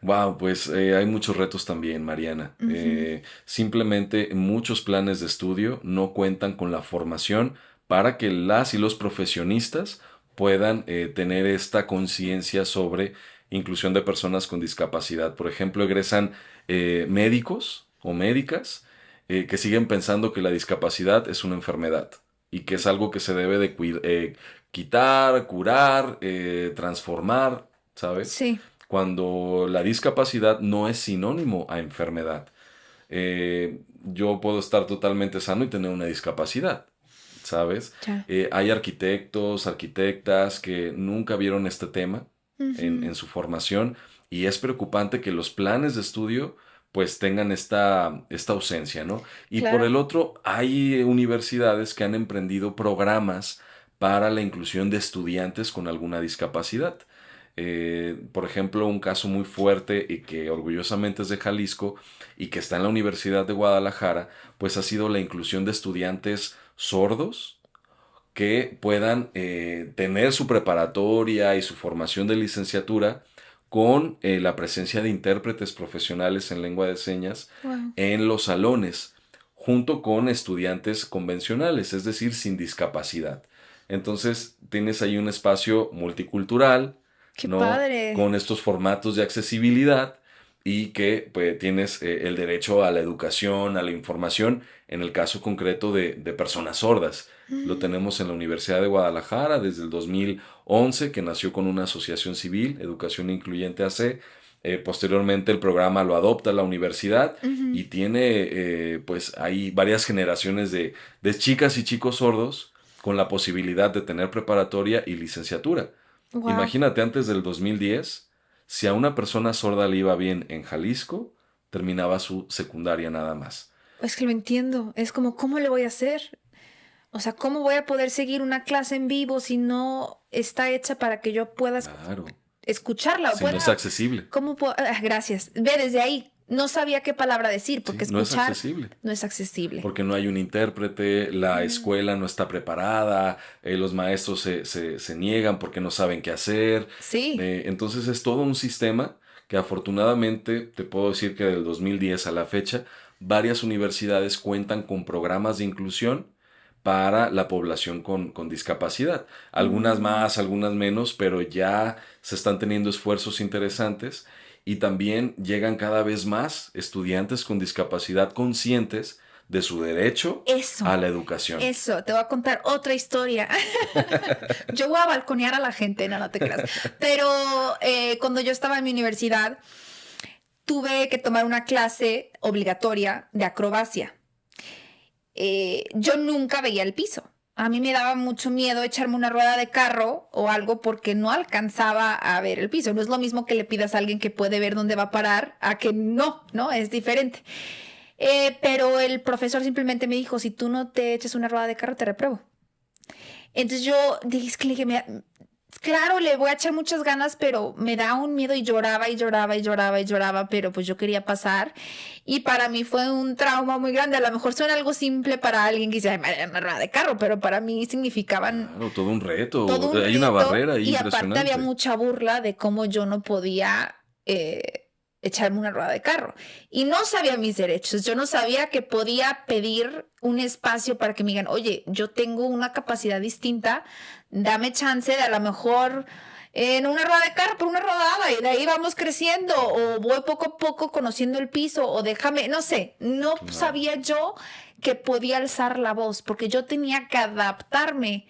Wow, pues hay muchos retos también, Mariana. Ujú. Simplemente muchos planes de estudio no cuentan con la formación para que las y los profesionistas puedan tener esta conciencia sobre inclusión de personas con discapacidad. Por ejemplo, egresan médicos o médicas que siguen pensando que la discapacidad es una enfermedad y que es algo que se debe de quitar, curar, transformar, ¿sabes? Sí, Cuando la discapacidad no es sinónimo a enfermedad. Yo puedo estar totalmente sano y tener una discapacidad, ¿sabes? ya. Hay arquitectos, arquitectas que nunca vieron este tema Ujú. en su formación y es preocupante que los planes de estudio pues tengan esta ausencia, ¿no? Y por Claro. el otro, hay universidades que han emprendido programas para la inclusión de estudiantes con alguna discapacidad. Por ejemplo, un caso muy fuerte y que orgullosamente es de Jalisco y que está en la Universidad de Guadalajara, pues ha sido la inclusión de estudiantes sordos que puedan tener su preparatoria y su formación de licenciatura con la presencia de intérpretes profesionales en lengua de señas Wow. en los salones, junto con estudiantes convencionales, es decir, sin discapacidad. Entonces, tienes ahí un espacio multicultural, Qué ¿no? padre. Con estos formatos de accesibilidad y que pues, tienes el derecho a la educación, a la información, en el caso concreto de personas sordas. Lo Mm. tenemos en la Universidad de Guadalajara desde el 2011, que nació con una asociación civil, Educación Incluyente AC. Posteriormente el programa lo adopta la universidad Ujú. y tiene, pues, hay varias generaciones de chicas y chicos sordos con la posibilidad de tener preparatoria y licenciatura. Wow. Imagínate antes del 2010, si a una persona sorda le iba bien en Jalisco, terminaba su secundaria nada más. Es que lo entiendo. Es como, ¿cómo le voy a hacer? O sea, ¿cómo voy a poder seguir una clase en vivo si no está hecha para que yo pueda Claro, escucharla o si no es pueda... accesible. ¿Cómo puedo? Gracias. Ve desde ahí. No sabía qué palabra decir Sí, porque no es escuchar accesible. no es accesible. Porque no hay un intérprete, la Mm. escuela no está preparada, los maestros se niegan porque no saben qué hacer. Sí. Entonces es todo un sistema que afortunadamente te puedo decir que del 2010 a la fecha, varias universidades cuentan con programas de inclusión para la población con discapacidad. Algunas Mm. más, algunas menos, pero ya se están teniendo esfuerzos interesantes y también llegan cada vez más estudiantes con discapacidad conscientes de su derecho Eso. a la educación. Eso, te voy a contar otra historia. Yo voy a balconear a la gente, no, no te creas. Pero cuando yo estaba en mi universidad, tuve que tomar una clase obligatoria de acrobacia. Yo nunca veía el piso. A mí me daba mucho miedo echarme una rueda de carro o algo porque no alcanzaba a ver el piso. No es lo mismo que le pidas a alguien que puede ver dónde va a parar a que no, ¿no? Es diferente. Pero el profesor simplemente me dijo, si tú no te eches una rueda de carro, te repruebo. Entonces yo dije, es que le dije, claro, le voy a echar muchas ganas, pero me da un miedo y lloraba y lloraba y lloraba y lloraba, pero pues yo quería pasar y para mí fue un trauma muy grande. A lo mejor suena algo simple para alguien que dice, "Ay, María, una rueda de carro", pero para mí significaban Claro, todo un todo reto. un Hay una reto barrera ahí y aparte había impresionante. mucha burla de cómo yo no podía echarme una rueda de carro y no sabía mis derechos. Yo no sabía que podía pedir un espacio para que me digan, oye, yo tengo una capacidad distinta, dame chance de a lo mejor en una rueda de carro por una rodada y de ahí vamos creciendo o voy poco a poco conociendo el piso o déjame, no sé, no Claro. sabía yo que podía alzar la voz porque yo tenía que adaptarme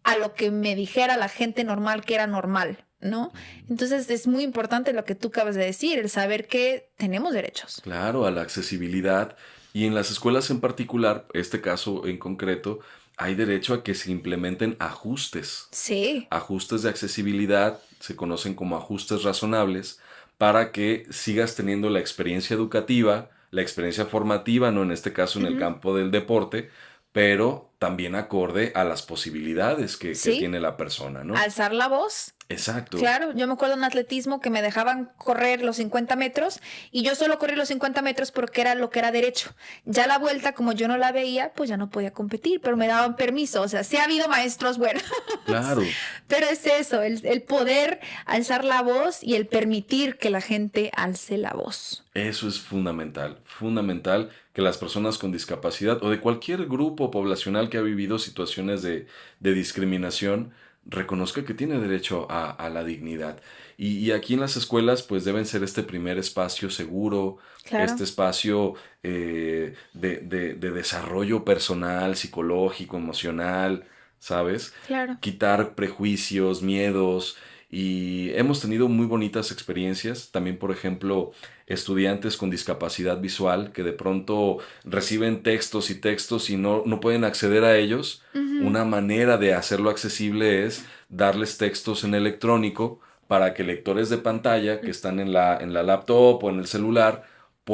a lo que me dijera la gente normal que era normal, ¿no? Entonces es muy importante lo que tú acabas de decir, el saber que tenemos derechos. Claro, a la accesibilidad. Y en las escuelas en particular, este caso en concreto, hay derecho a que se implementen ajustes. Sí. Ajustes de accesibilidad, se conocen como ajustes razonables, para que sigas teniendo la experiencia educativa, la experiencia formativa, no en este caso en el Ujú. campo del deporte, pero también acorde a las posibilidades que Sí. tiene la persona, ¿no? Alzar la voz. Exacto. Claro, yo me acuerdo en atletismo que me dejaban correr los 50 metros y yo solo corrí los 50 metros porque era lo que era derecho. Ya la vuelta, como yo no la veía, pues ya no podía competir, pero me daban permiso. O sea, sí ha habido maestros buenos, Claro. pero es eso, el poder alzar la voz y el permitir que la gente alce la voz. Eso es fundamental, fundamental que las personas con discapacidad o de cualquier grupo poblacional que ha vivido situaciones de discriminación reconozca que tiene derecho a la dignidad. Y aquí en las escuelas pues deben ser este primer espacio seguro, Claro, este espacio de desarrollo personal, psicológico, emocional, ¿sabes? claro. Quitar prejuicios, miedos. Y hemos tenido muy bonitas experiencias. También, por ejemplo, estudiantes con discapacidad visual que de pronto reciben textos y textos y no pueden acceder a ellos. Ujú. Una manera de hacerlo accesible es darles textos en electrónico para que lectores de pantalla que están en la laptop o en el celular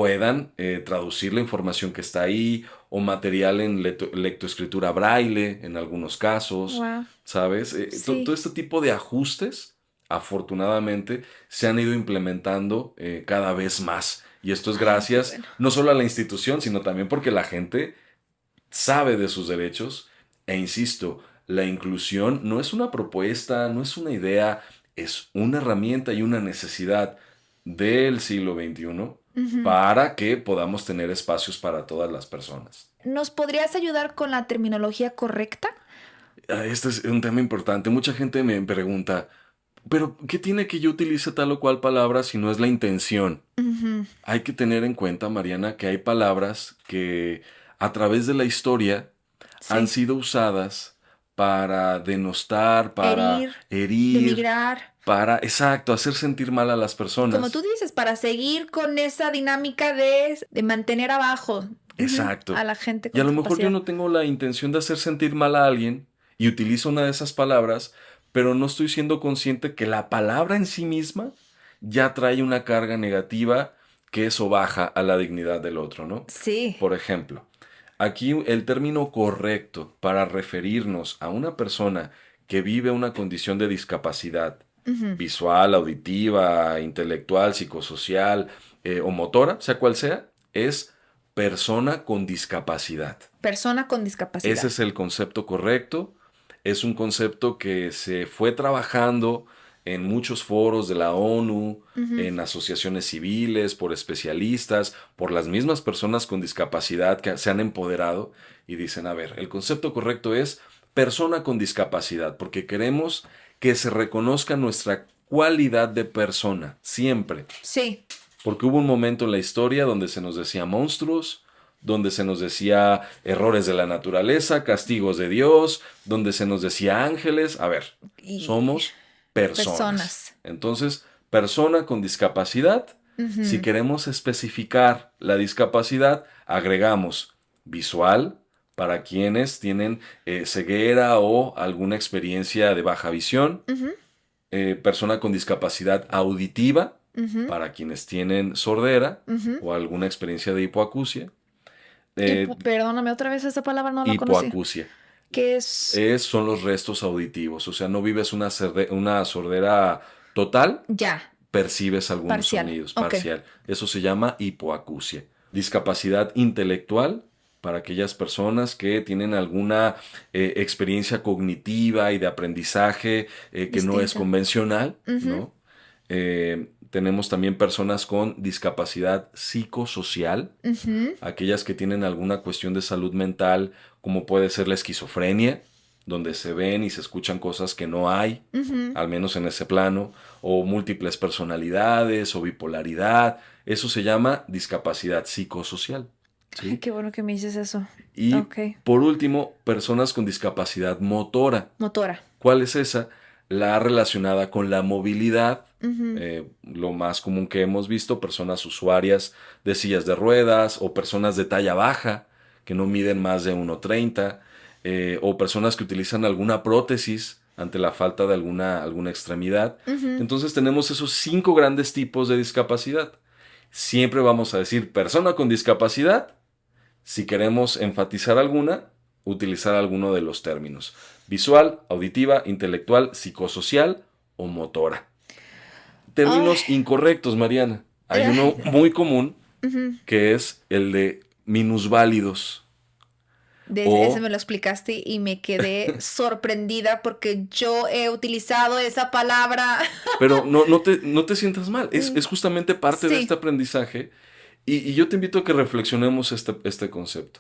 puedan traducir la información que está ahí o material en lectoescritura braille en algunos casos, Wow. ¿sabes? Todo Sí. este tipo de ajustes, afortunadamente, se han ido implementando cada vez más. Y esto es Ay, qué gracias bueno. no solo a la institución, sino también porque la gente sabe de sus derechos. E insisto, la inclusión no es una propuesta, no es una idea, es una herramienta y una necesidad del siglo XXI Ujú. para que podamos tener espacios para todas las personas. ¿Nos podrías ayudar con la terminología correcta? Este es un tema importante. Mucha gente me pregunta, pero ¿qué tiene que yo utilice tal o cual palabra si no es la intención? Ujú. Hay que tener en cuenta, Mariana, que hay palabras que a través de la historia han Sí. sido usadas para denostar, para Herir, herir, denigrar. para, exacto, hacer sentir mal a las Y como tú personas. dices, para seguir con esa dinámica de mantener abajo, a Exacto. la gente Y a con lo mejor yo discapacidad. no tengo la intención de hacer sentir mal a alguien y utilizo una de esas palabras, pero no estoy siendo consciente que la palabra en sí misma ya trae una carga negativa que eso baja a la dignidad del otro, ¿no? Sí. Por ejemplo, aquí el término correcto para referirnos a una persona que vive una condición de discapacidad Ujú. visual, auditiva, intelectual, psicosocial o motora, sea cual sea, es persona con discapacidad. Persona con Ese discapacidad. es el concepto correcto. Es un concepto que se fue trabajando en muchos foros de la ONU, Ujú. en asociaciones civiles, por especialistas, por las mismas personas con discapacidad que se han empoderado y dicen, a ver, el concepto correcto es persona con discapacidad, porque queremos que se reconozca nuestra cualidad de persona, siempre. Sí. Porque hubo un momento en la historia donde se nos decía monstruos, donde se nos decía errores de la naturaleza, castigos de Dios, donde se nos decía ángeles. A ver, Y somos personas. personas. Entonces, persona con discapacidad, si Ujú. queremos especificar la discapacidad, agregamos visual para quienes tienen ceguera o alguna experiencia de baja visión, Ujú. persona con discapacidad auditiva, Ujú. para quienes tienen sordera Ujú. o alguna experiencia de hipoacusia. Y Eh, perdóname otra vez, esa palabra no la conocí. hipoacusia ¿Qué es? son los restos auditivos, o sea, no vives una sordera total, Ya, percibes algunos parcial. sonidos, Ok. parcial. Eso se llama hipoacusia. Discapacidad intelectual para aquellas personas que tienen alguna experiencia cognitiva y de aprendizaje que no es Distinta. convencional, Ujú. ¿no? Tenemos también personas con discapacidad psicosocial, Ujú. aquellas que tienen alguna cuestión de salud mental, como puede ser la esquizofrenia, donde se ven y se escuchan cosas que no hay, Ujú. al menos en ese plano, o múltiples personalidades o bipolaridad. Eso se llama discapacidad psicosocial, Ay, ¿sí? qué bueno que me dices eso. Y Ok. por último, personas con discapacidad motora. Motora. ¿Cuál es esa? La relacionada con la movilidad. Ujú. Lo más común que hemos visto, personas usuarias de sillas de ruedas o personas de talla baja que no miden más de 1,30 o personas que utilizan alguna prótesis ante la falta de alguna extremidad. Ujú. Entonces tenemos esos 5 grandes tipos de discapacidad. Siempre vamos a decir persona con discapacidad. Si queremos enfatizar alguna, utilizar alguno de los términos: visual, auditiva, intelectual, psicosocial o motora. Ay. Términos incorrectos, Mariana. Hay uno muy común Ujú. que es el de minusválidos Ese o... me lo explicaste y me quedé sorprendida porque yo he utilizado esa palabra. Pero no te sientas mal, Mm. es justamente parte de este Sí. aprendizaje y yo te invito a que reflexionemos este concepto.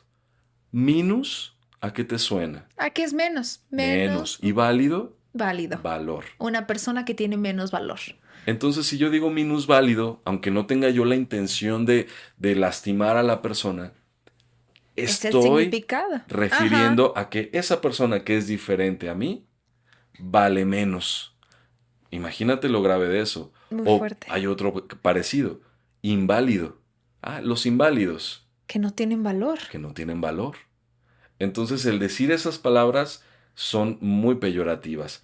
Minus, ¿a qué te suena? ¿A qué es menos? Menos. Menos Y válido, válido. valor. Una persona que tiene menos valor. Entonces, si yo digo minusválido, aunque no tenga yo la intención de lastimar a la persona, Es el estoy significado. Ajá. refiriendo a que esa persona que es diferente a mí vale menos. Imagínate lo grave de eso. Muy O fuerte. hay otro parecido, inválido. Ah, los inválidos, Que no tienen valor. que no tienen valor. Entonces, el decir esas palabras son muy peyorativas.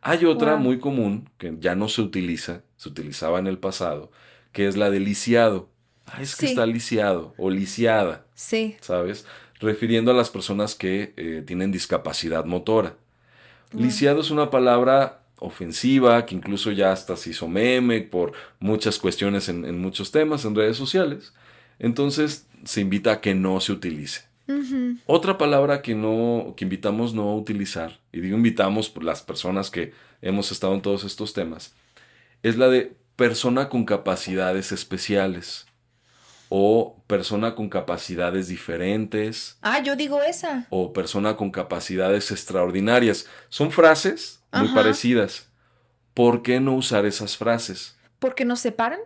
Hay otra Wow. muy común que ya no se utiliza, se utilizaba en el pasado, que es la de lisiado. Ah, es que Sí, está lisiado o lisiada, sí. ¿sabes? Refiriendo a las personas que tienen discapacidad motora. Wow. Lisiado es una palabra ofensiva que incluso ya hasta se hizo meme por muchas cuestiones en muchos temas en redes sociales. Entonces se invita a que no se utilice. Ujú. Otra palabra que invitamos no a utilizar, y digo invitamos por las personas que hemos estado en todos estos temas, es la de persona con capacidades especiales o persona con capacidades diferentes Ah, yo digo esa. o persona con capacidades extraordinarias. Son frases muy Ajá. parecidas. ¿Por qué no usar esas frases? ¿Por qué nos separan?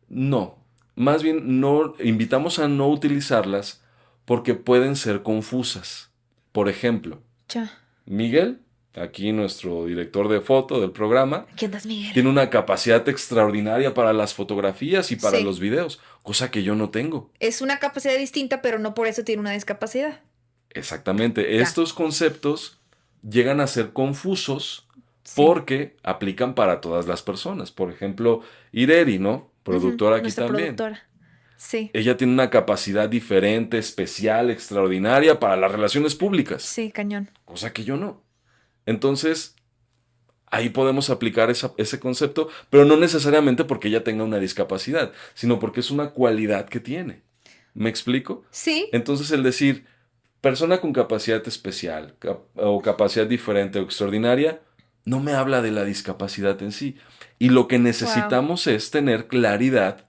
No, más bien no invitamos a no utilizarlas porque pueden ser confusas. Por ejemplo, Ya. Miguel, aquí nuestro director de foto del programa, ¿Qué andas, Miguel? tiene una capacidad extraordinaria para las fotografías y para Sí. los videos, cosa que yo no tengo. Es una capacidad distinta, pero no por eso tiene una discapacidad. Exactamente, Ya. estos conceptos llegan a ser confusos Sí. porque aplican para todas las personas. Por ejemplo, Ireri, ¿no? Ujú. Productora aquí Nuestra también. productora. Sí. Ella tiene una capacidad diferente, especial, extraordinaria para las relaciones públicas, Sí, cañón. cosa que yo no. Entonces, ahí podemos aplicar ese concepto, pero no necesariamente porque ella tenga una discapacidad, sino porque es una cualidad que tiene. ¿Me explico? Sí. Entonces, el decir persona con capacidad especial o capacidad diferente o extraordinaria, no me habla de la discapacidad en sí. Y lo que Wow. necesitamos es tener claridad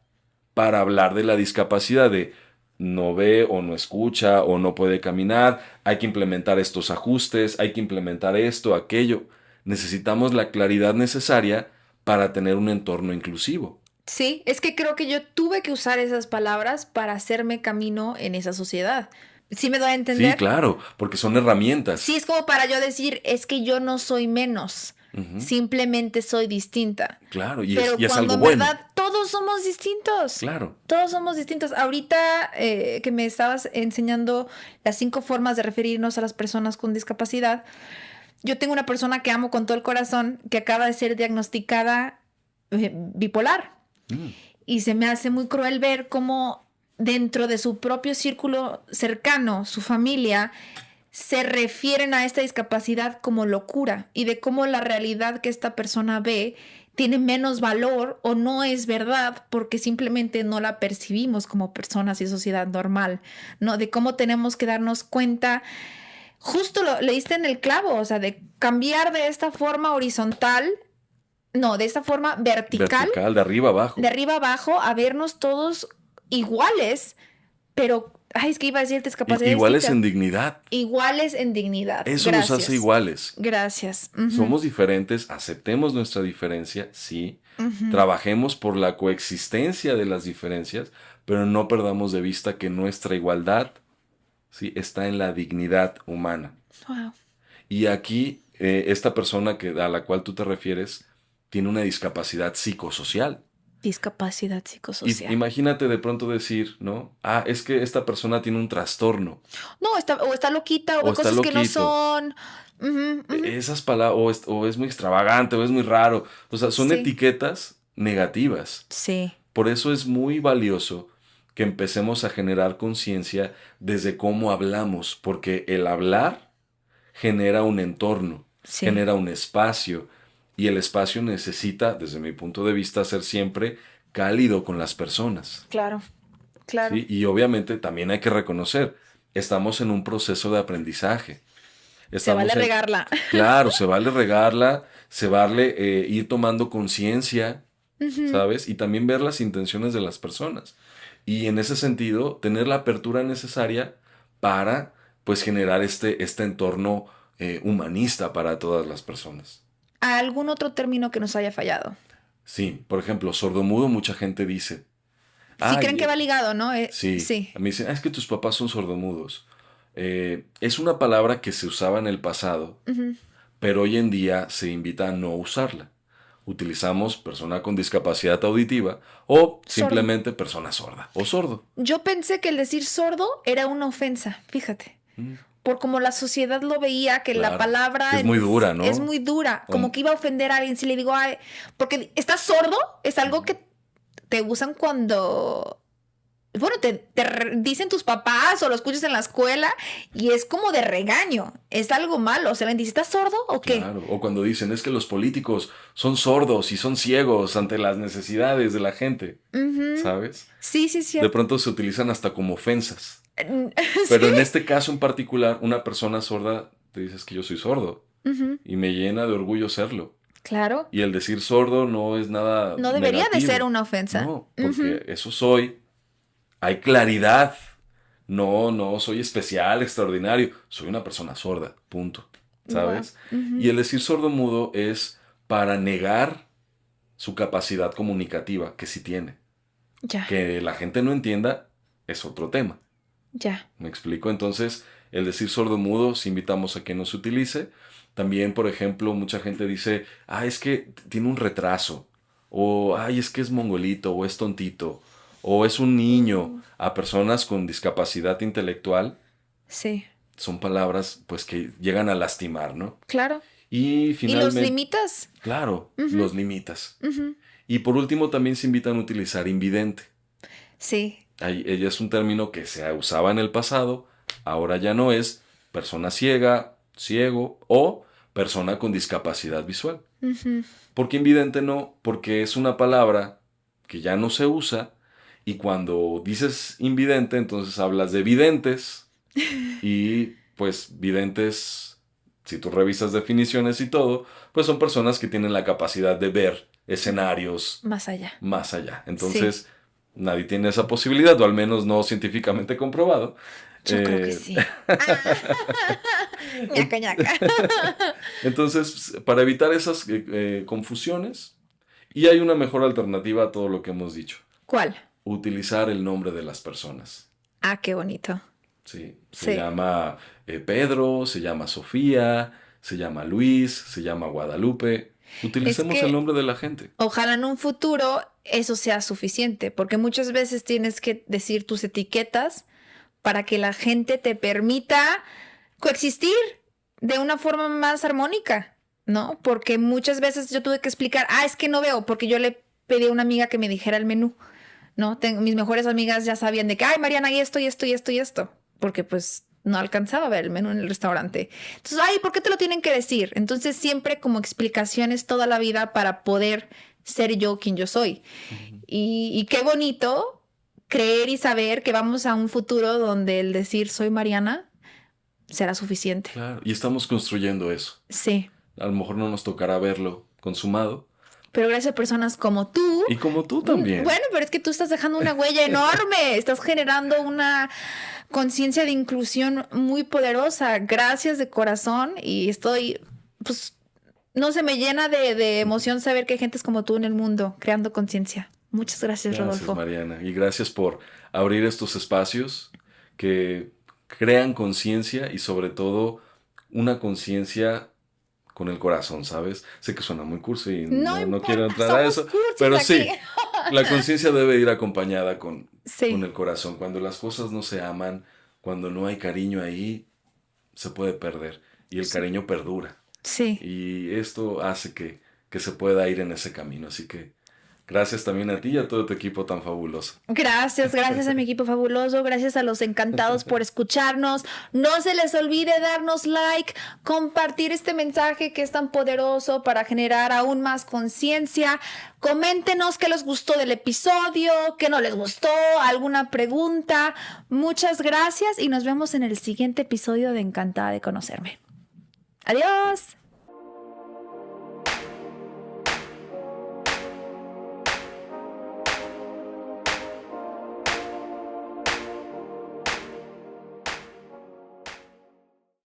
para hablar de la discapacidad de no ve o no escucha o no puede caminar, hay que implementar estos ajustes, hay que implementar esto, aquello. Necesitamos la claridad necesaria para tener un entorno inclusivo. Sí, es que creo que yo tuve que usar esas palabras para hacerme camino en esa sociedad. ¿Sí me doy a Sí, entender? claro, porque son Sí, herramientas. es como para yo decir, es que yo no soy menos, Ujú, simplemente soy distinta. claro, Pero y es cuando algo en bueno. verdad todos somos distintos. Claro. Todos somos distintos. Ahorita que me estabas enseñando las 5 formas de referirnos a las personas con discapacidad, yo tengo una persona que amo con todo el corazón que acaba de ser diagnosticada bipolar. Mm, Y se me hace muy cruel ver cómo dentro de su propio círculo cercano, su familia, se refieren a esta discapacidad como locura y de cómo la realidad que esta persona ve tiene menos valor o no es verdad porque simplemente no la percibimos como personas y sociedad normal, ¿no? De cómo tenemos que darnos cuenta, justo lo leíste en el clavo, o sea, de cambiar de esta forma horizontal, no, de esta forma vertical, vertical, de arriba de abajo. arriba abajo, a vernos todos iguales, pero, ay, es que iba a decir discapacidad Iguales en distinta. dignidad. Iguales en dignidad. Eso nos hace Gracias. iguales. Gracias. Ujú, Somos diferentes, aceptemos nuestra diferencia, sí. ujú. Trabajemos por la coexistencia de las diferencias, pero no perdamos de vista que nuestra igualdad, sí, está en la dignidad humana. Wow. Y aquí, esta persona a la cual tú te refieres tiene una discapacidad psicosocial. Discapacidad Y psicosocial. imagínate de pronto decir, ¿no? Ah, es que esta persona tiene un trastorno No, o está loquita o o ve está cosas que no loquito. son. Ujú, ujú. Esas palabras, o es muy extravagante, o es muy raro. O sea, son Sí, etiquetas negativas. sí, Por eso es muy valioso que empecemos a generar conciencia desde cómo hablamos, porque el hablar genera un entorno, sí. genera un espacio, y el espacio necesita, desde mi punto de vista, ser siempre cálido con las personas. Claro, claro. ¿Sí? Y obviamente también hay que reconocer, estamos en un proceso de aprendizaje. Se vale Estamos en, regarla. claro, se vale regarla, se vale ir tomando conciencia, Ujú. ¿sabes? Y también ver las intenciones de las personas. Y en ese sentido, tener la apertura necesaria para, pues, generar este entorno humanista para todas las personas. ¿Algún otro término que nos haya fallado? Sí, por ejemplo, sordomudo, mucha gente dice, Sí creen ay, que va ligado, ¿no? sí, Sí. a mí dicen, es que tus papás son sordomudos. Es una palabra que se usaba en el pasado, Ujú. pero hoy en día se invita a no usarla. Utilizamos persona con discapacidad auditiva o Sordo. simplemente persona sorda o sordo. Yo pensé que el decir sordo era una ofensa, fíjate. Mm, Por como la sociedad lo veía, que la claro, que palabra es muy dura, es ¿no? muy dura, como O- que iba a ofender a alguien si le digo, ay, porque estás sordo, es algo que te usan cuando bueno, dicen tus papás o lo escuchas en la escuela y es como de regaño, es algo malo. O sea, le dice, ¿estás sordo o qué? Claro, o cuando dicen es que los políticos son sordos y son ciegos ante las necesidades de la gente, ¿sabes? Sí, sí, De cierto. pronto se utilizan hasta como ofensas. Sí. Pero en este caso en particular, una persona sorda te dice que yo soy sordo y me llena de orgullo serlo. Claro. Y el decir sordo no es nada No debería de negativo. ser una ofensa. No, porque eso soy. Hay claridad. No soy especial, extraordinario. Soy una persona sorda, punto. ¿Sabes? Wow. Y el decir sordomudo es para negar su capacidad comunicativa, que sí tiene. Ya, Que la gente no entienda es otro tema. ya. ¿Me explico? Entonces, el decir sordomudo, si invitamos a que no se utilice. También, por ejemplo, mucha gente dice, es que tiene un retraso. O, es que es mongolito, o es tontito. O es un niño. A personas con discapacidad intelectual, Sí, son palabras, pues, que llegan a lastimar, ¿no? claro. Y ¿Y los finalmente, limitas? claro, los limitas. Y por último, también se invitan a utilizar invidente. Sí, Ella es un término que se usaba en el pasado, ahora ya no es persona ciega, ciego o persona con discapacidad visual. ¿Por qué invidente no? Porque es una palabra que ya no se usa y cuando dices invidente, entonces hablas de videntes y pues videntes, si tú revisas definiciones y todo, pues son personas que tienen la capacidad de ver escenarios más allá. más allá. Entonces, nadie tiene esa posibilidad, o al menos no científicamente comprobado. Yo creo que sí. Ñaca, ñaca. Entonces, para evitar esas confusiones, y hay una mejor alternativa a todo lo que hemos dicho, ¿Cuál? utilizar el nombre de las personas. Ah, qué bonito. Sí, se Sí. llama Pedro, se llama Sofía, se llama Luis, se llama Guadalupe. Utilicemos que- el nombre de la gente. Ojalá en un futuro eso sea suficiente, porque muchas veces tienes que decir tus etiquetas para que la gente te permita coexistir de una forma más armónica, ¿no? Porque muchas veces yo tuve que explicar, es que no veo, porque yo le pedí a una amiga que me dijera el menú, ¿no? Mis mejores amigas ya sabían de que, Mariana, y esto, y esto, y esto, y esto, porque pues no alcanzaba a ver el menú en el restaurante. Entonces, ¿por qué te lo tienen que decir? Entonces, siempre como explicaciones toda la vida para poder ser yo quien yo soy. Y qué bonito creer y saber que vamos a un futuro donde el decir soy Mariana será suficiente. Claro, y estamos construyendo eso. Sí. A lo mejor no nos tocará verlo consumado. Pero gracias a personas como tú. Y como tú también. Bueno, pero es que tú estás dejando una huella enorme. Estás generando una conciencia de inclusión muy poderosa. Gracias de corazón. Y estoy, pues, no se me llena de emoción saber que hay gentes como tú en el mundo creando conciencia. Muchas gracias, Rodolfo. Mariana. Y gracias por abrir estos espacios que crean conciencia y sobre todo una conciencia con el corazón, ¿sabes? Sé que suena muy cursi y no quiero entrar a eso, pero aquí. sí, la conciencia debe ir acompañada con Sí. el corazón. Cuando las cosas no se aman, cuando no hay cariño ahí, se puede perder y el cariño perdura. Sí. Y esto hace que se pueda ir en ese camino, así que gracias también a ti y a todo tu equipo tan fabuloso. Gracias a mi equipo fabuloso, gracias a los encantados por escucharnos. No se les olvide darnos like, compartir este mensaje que es tan poderoso para generar aún más conciencia. Coméntenos qué les gustó del episodio, qué no les gustó, alguna pregunta. Muchas gracias y nos vemos en el siguiente episodio de Encantada de Conocerme. Adiós.